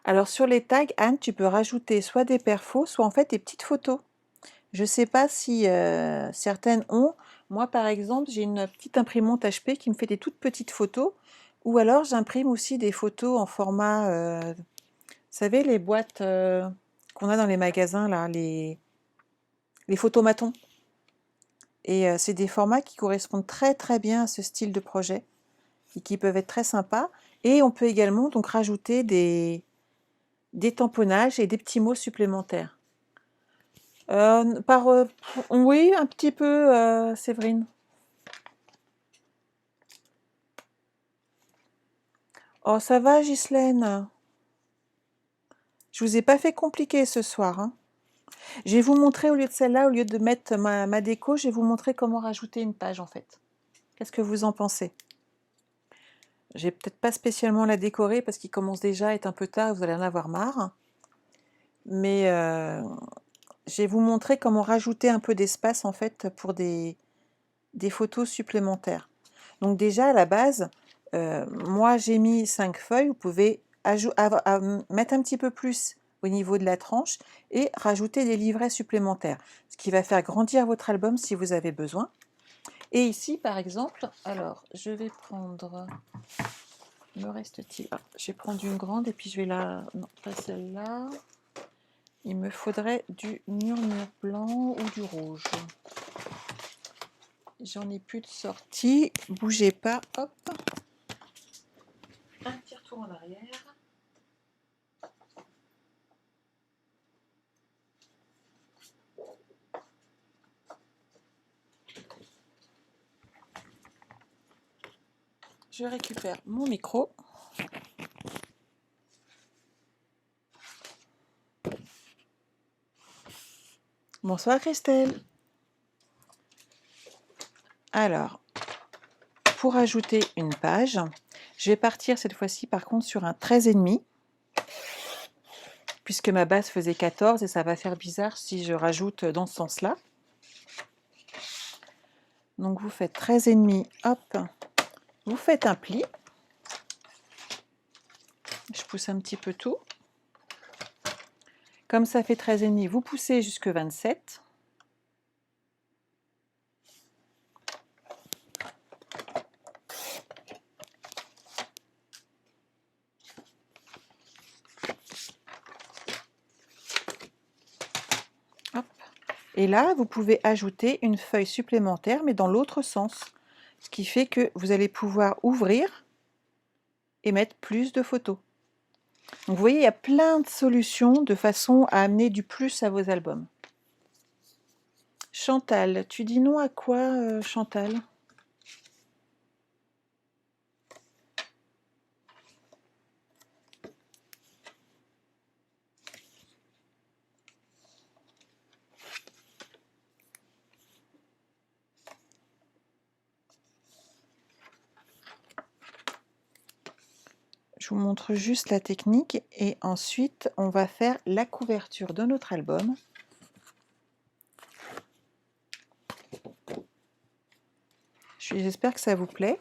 Alors sur les tags, Anne, tu peux rajouter soit des perfos, soit en fait des petites photos. Je ne sais pas si certaines ont. Moi par exemple, j'ai une petite imprimante HP qui me fait des toutes petites photos. Ou alors j'imprime aussi des photos en format, vous savez, les boîtes qu'on a dans les magasins, là, les photomatons. Et c'est des formats qui correspondent très très bien à ce style de projet et qui peuvent être très sympas. Et on peut également donc rajouter des tamponnages et des petits mots supplémentaires. Oui, un petit peu, Séverine. Oh, ça va, Ghislaine? Je vous ai pas fait compliqué ce soir, hein. Je vais vous montrer, au lieu de celle-là, au lieu de mettre ma déco, je vais vous montrer comment rajouter une page, en fait. Qu'est-ce que vous en pensez? J'ai peut-être pas spécialement la décorer parce qu'il commence déjà à être un peu tard et vous allez en avoir marre. Mais je vais vous montrer comment rajouter un peu d'espace, en fait, pour des photos supplémentaires. Donc déjà, à la base, moi, j'ai mis 5 feuilles. Vous pouvez mettre un petit peu plus au niveau de la tranche et rajouter des livrets supplémentaires, ce qui va faire grandir votre album si vous avez besoin. Et ici, par exemple, alors, je vais prendre... Me reste-t-il? Ah, je vais prendre une grande et puis je vais la... Non, pas celle-là. Il me faudrait du murmure blanc ou du rouge. J'en ai plus de sortie. Bougez pas. Hop. Un petit retour en arrière. Je récupère mon micro. Bonsoir Christelle. Alors, pour ajouter une page, je vais partir cette fois-ci par contre sur un 13,5 puisque ma base faisait 14 et ça va faire bizarre si je rajoute dans ce sens-là. Donc vous faites 13,5, hop, vous faites un pli. Je pousse un petit peu tout. Comme ça fait 13,5, vous poussez jusque 27. Hop. Et là, vous pouvez ajouter une feuille supplémentaire, mais dans l'autre sens. Ce qui fait que vous allez pouvoir ouvrir et mettre plus de photos. Donc vous voyez, il y a plein de solutions de façon à amener du plus à vos albums. Chantal, tu dis non à quoi, Chantal? Je vous montre juste la technique et ensuite on va faire la couverture de notre album. J'espère que ça vous plaît.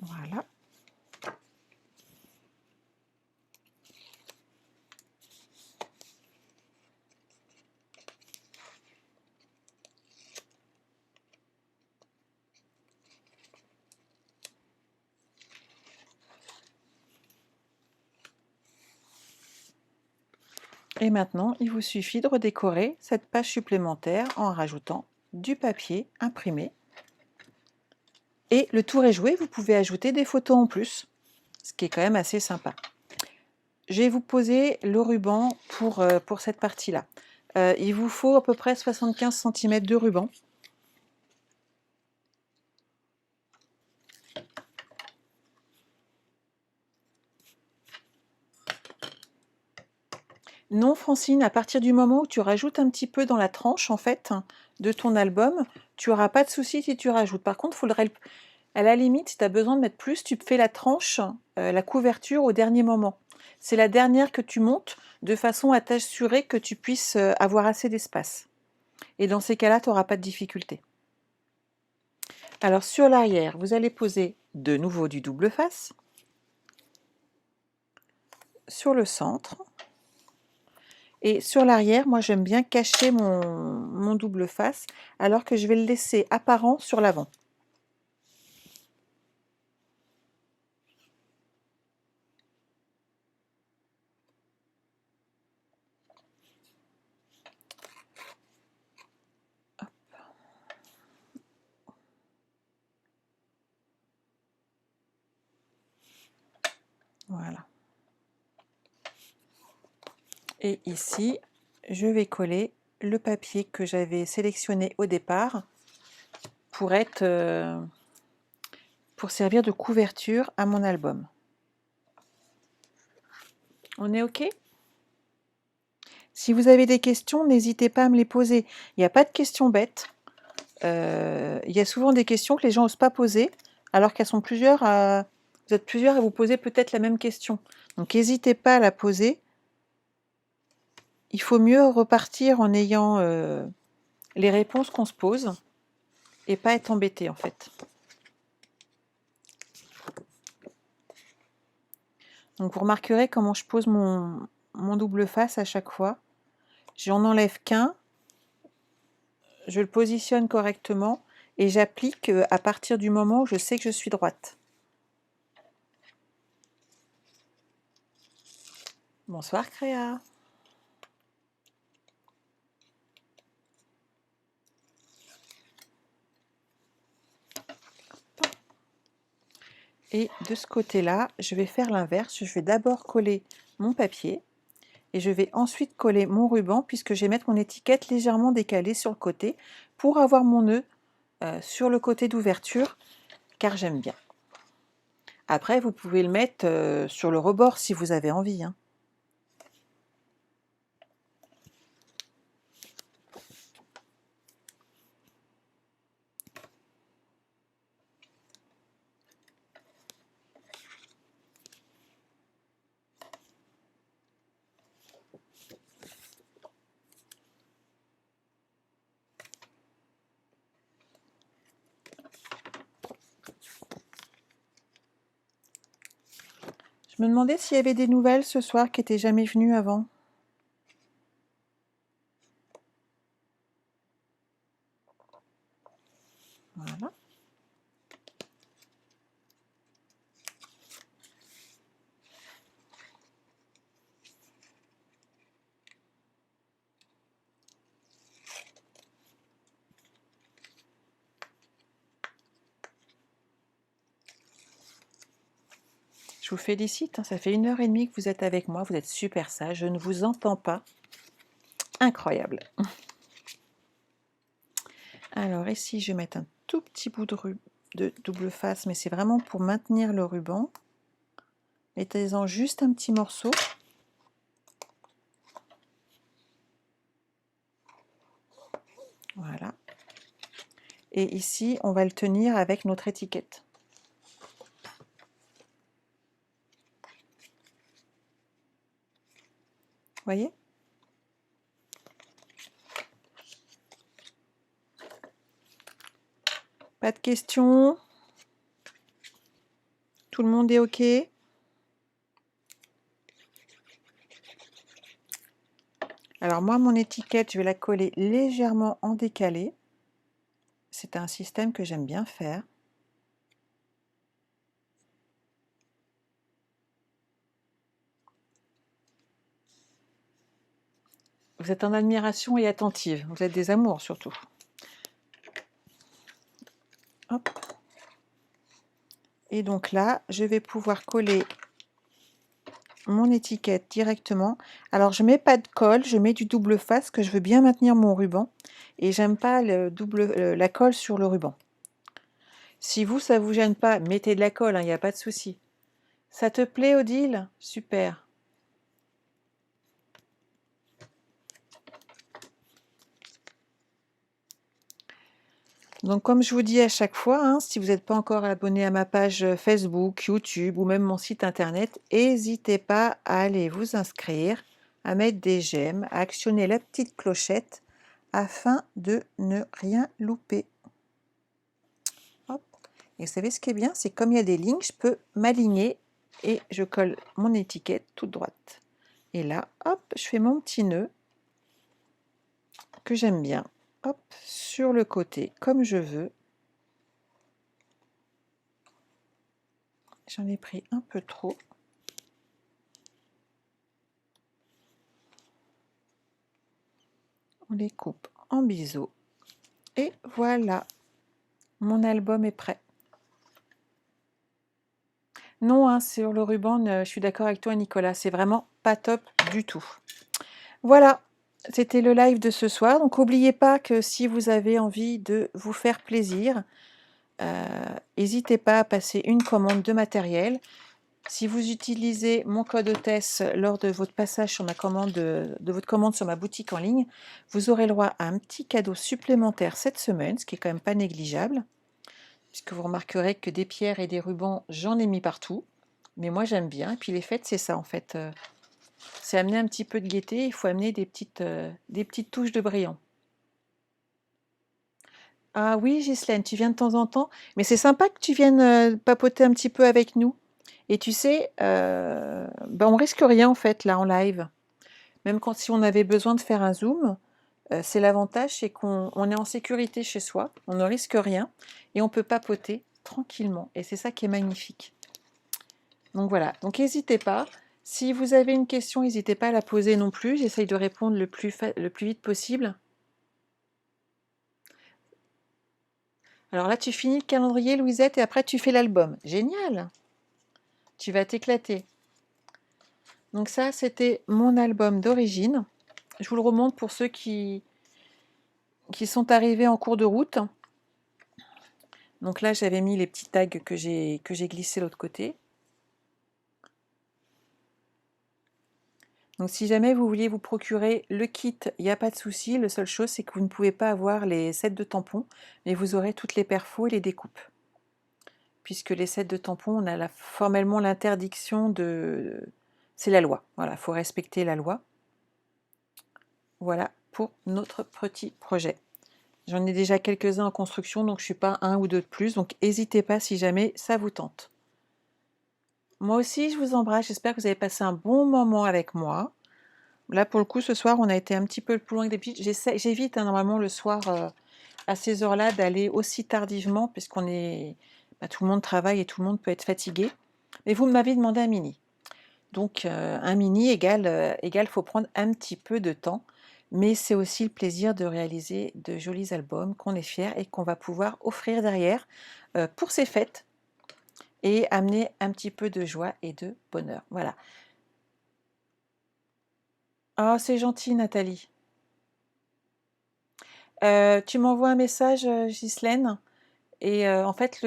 Voilà. Et maintenant, il vous suffit de redécorer cette page supplémentaire en rajoutant du papier imprimé. Et le tour est joué, vous pouvez ajouter des photos en plus, ce qui est quand même assez sympa. Je vais vous poser le ruban pour cette partie-là. Il vous faut à peu près 75 cm de ruban. Non, Francine, à partir du moment où tu rajoutes un petit peu dans la tranche, en fait, de ton album, tu n'auras pas de souci si tu rajoutes. Par contre, à la limite, si tu as besoin de mettre plus, tu fais la tranche, la couverture au dernier moment. C'est la dernière que tu montes, de façon à t'assurer que tu puisses avoir assez d'espace. Et dans ces cas-là, tu n'auras pas de difficulté. Alors, sur l'arrière, vous allez poser de nouveau du double face. Sur le centre. Et sur l'arrière, moi j'aime bien cacher mon double face alors que je vais le laisser apparent sur l'avant. Et ici, je vais coller le papier que j'avais sélectionné au départ pour pour servir de couverture à mon album. On est OK? Si vous avez des questions, n'hésitez pas à me les poser. Il n'y a pas de questions bêtes. Il y a souvent des questions que les gens n'osent pas poser, alors qu'elles sont plusieurs vous êtes plusieurs à vous poser peut-être la même question. Donc n'hésitez pas à la poser. Il faut mieux repartir en ayant les réponses qu'on se pose et pas être embêté en fait. Donc vous remarquerez comment je pose mon double face à chaque fois. J'en enlève qu'un, je le positionne correctement et j'applique à partir du moment où je sais que je suis droite. Bonsoir Créa. Et de ce côté-là, je vais faire l'inverse. Je vais d'abord coller mon papier et je vais ensuite coller mon ruban puisque je vais mettre mon étiquette légèrement décalée sur le côté pour avoir mon nœud sur le côté d'ouverture car j'aime bien. Après, vous pouvez le mettre sur le rebord si vous avez envie, hein. Je me demandais s'il y avait des nouvelles ce soir qui n'étaient jamais venues avant. Voilà. Je vous félicite, hein, ça fait 1h30 que vous êtes avec moi, vous êtes super sage, je ne vous entends pas. Incroyable. Alors ici, je vais mettre un tout petit bout de double face, mais c'est vraiment pour maintenir le ruban. Mettez-en juste un petit morceau. Voilà. Et ici, on va le tenir avec notre étiquette. Voyez? Pas de questions? Tout le monde est OK? Alors moi, mon étiquette, je vais la coller légèrement en décalé. C'est un système que j'aime bien faire. Vous êtes en admiration et attentive. Vous êtes des amours surtout. Hop. Et donc là, je vais pouvoir coller mon étiquette directement. Alors je mets pas de colle, je mets du double face que je veux bien maintenir mon ruban. Et j'aime pas la colle sur le ruban. Si vous, ça vous gêne pas, mettez de la colle, il n'y a pas de souci. Ça te plaît, Odile? Super. Donc comme je vous dis à chaque fois, hein, si vous n'êtes pas encore abonné à ma page Facebook, YouTube ou même mon site internet, n'hésitez pas à aller vous inscrire, à mettre des j'aime, à actionner la petite clochette afin de ne rien louper. Hop. Et vous savez ce qui est bien, c'est comme il y a des lignes, je peux m'aligner et je colle mon étiquette toute droite. Et là, hop, je fais mon petit nœud que j'aime bien. Hop, sur le côté, comme je veux. J'en ai pris un peu trop. On les coupe en biseau. Et voilà, mon album est prêt. Non, hein, sur le ruban, je suis d'accord avec toi, Nicolas, c'est vraiment pas top du tout. Voilà, c'était le live de ce soir. Donc n'oubliez pas que si vous avez envie de vous faire plaisir, n'hésitez pas à passer une commande de matériel. Si vous utilisez mon code hôtesse lors de votre passage sur ma commande de votre commande sur ma boutique en ligne, vous aurez le droit à un petit cadeau supplémentaire cette semaine, ce qui est quand même pas négligeable, puisque vous remarquerez que des pierres et des rubans, j'en ai mis partout. Mais moi j'aime bien. Et puis les fêtes, c'est ça en fait. C'est amener un petit peu de gaieté, il faut amener des petites touches de brillant. Ah oui, Ghislaine, tu viens de temps en temps, mais c'est sympa que tu viennes papoter un petit peu avec nous. Et tu sais, ben on risque rien en fait là en live. Même quand si on avait besoin de faire un zoom, c'est l'avantage, c'est qu'on est en sécurité chez soi, on ne risque rien et on peut papoter tranquillement. Et c'est ça qui est magnifique. Donc voilà, donc n'hésitez pas. Si vous avez une question, n'hésitez pas à la poser non plus. J'essaye de répondre le plus vite possible. Alors là, tu finis le calendrier, Louisette, et après tu fais l'album. Génial! Tu vas t'éclater. Donc ça, c'était mon album d'origine. Je vous le remonte pour ceux qui sont arrivés en cours de route. Donc là, j'avais mis les petits tags que j'ai glissés de l'autre côté. Donc si jamais vous vouliez vous procurer le kit, il n'y a pas de souci. La seule chose, c'est que vous ne pouvez pas avoir les sets de tampons, mais vous aurez toutes les perfos et les découpes. Puisque les sets de tampons, on a formellement l'interdiction de... C'est la loi. Voilà, il faut respecter la loi. Voilà pour notre petit projet. J'en ai déjà quelques-uns en construction, donc je ne suis pas un ou deux de plus. Donc n'hésitez pas si jamais ça vous tente. Moi aussi, je vous embrasse. J'espère que vous avez passé un bon moment avec moi. Là, pour le coup, ce soir, on a été un petit peu plus loin que d'habitude. J'évite normalement le soir, à ces heures-là, d'aller aussi tardivement, puisqu'on est... tout le monde travaille et tout le monde peut être fatigué. Mais vous m'avez demandé un mini. Donc, un mini égale, faut prendre un petit peu de temps. Mais c'est aussi le plaisir de réaliser de jolis albums qu'on est fiers et qu'on va pouvoir offrir derrière pour ces fêtes et amener un petit peu de joie et de bonheur. Voilà. Ah, c'est gentil, Nathalie. Tu m'envoies un message, Ghislaine, et en fait,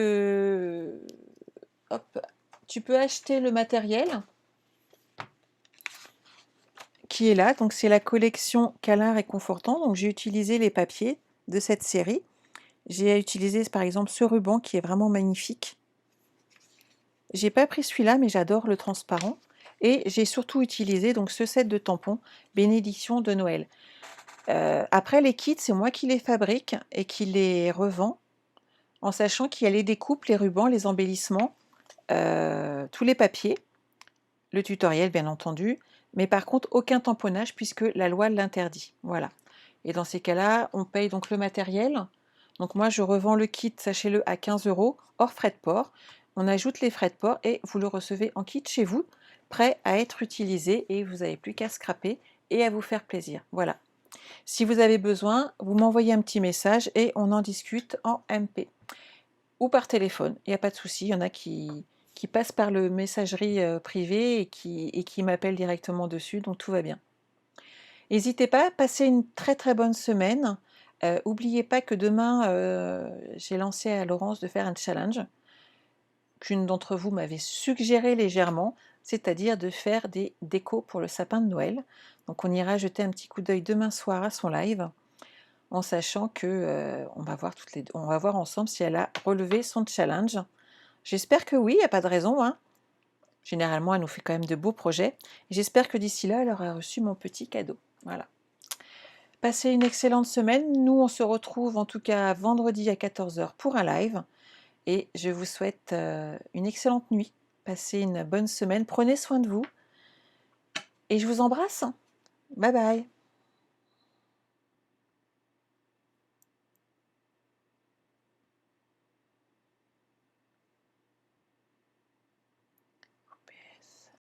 hop, tu peux acheter le matériel qui est là. Donc, c'est la collection Câlin Réconfortant. Donc, j'ai utilisé les papiers de cette série. J'ai utilisé, par exemple, ce ruban qui est vraiment magnifique. J'ai pas pris celui-là, mais j'adore le transparent. Et j'ai surtout utilisé donc ce set de tampons Bénédiction de Noël. Après, les kits, c'est moi qui les fabrique et qui les revends, en sachant qu'il y a les découpes, les rubans, les embellissements, tous les papiers, le tutoriel bien entendu, mais par contre aucun tamponnage puisque la loi l'interdit. Voilà. Et dans ces cas-là, on paye donc le matériel. Donc moi, je revends le kit, sachez-le, à 15 € hors frais de port. On ajoute les frais de port et vous le recevez en kit chez vous, prêt à être utilisé et vous n'avez plus qu'à scraper et à vous faire plaisir. Voilà. Si vous avez besoin, vous m'envoyez un petit message et on en discute en MP ou par téléphone. Il n'y a pas de souci. Il y en a qui passent par le messagerie privée et qui m'appellent directement dessus, donc tout va bien. N'hésitez pas, passez une très très bonne semaine. N'oubliez pas que demain, j'ai lancé à Laurence de faire un challenge qu'une d'entre vous m'avait suggéré légèrement, c'est-à-dire de faire des décos pour le sapin de Noël. Donc on ira jeter un petit coup d'œil demain soir à son live, en sachant que on va voir on va voir ensemble si elle a relevé son challenge. J'espère que oui, il n'y a pas de raison, hein. Généralement, elle nous fait quand même de beaux projets. J'espère que d'ici là, elle aura reçu mon petit cadeau. Voilà. Passez une excellente semaine. Nous, on se retrouve en tout cas vendredi à 14 h pour un live. Et je vous souhaite une excellente nuit. Passez une bonne semaine. Prenez soin de vous. Et je vous embrasse. Bye bye.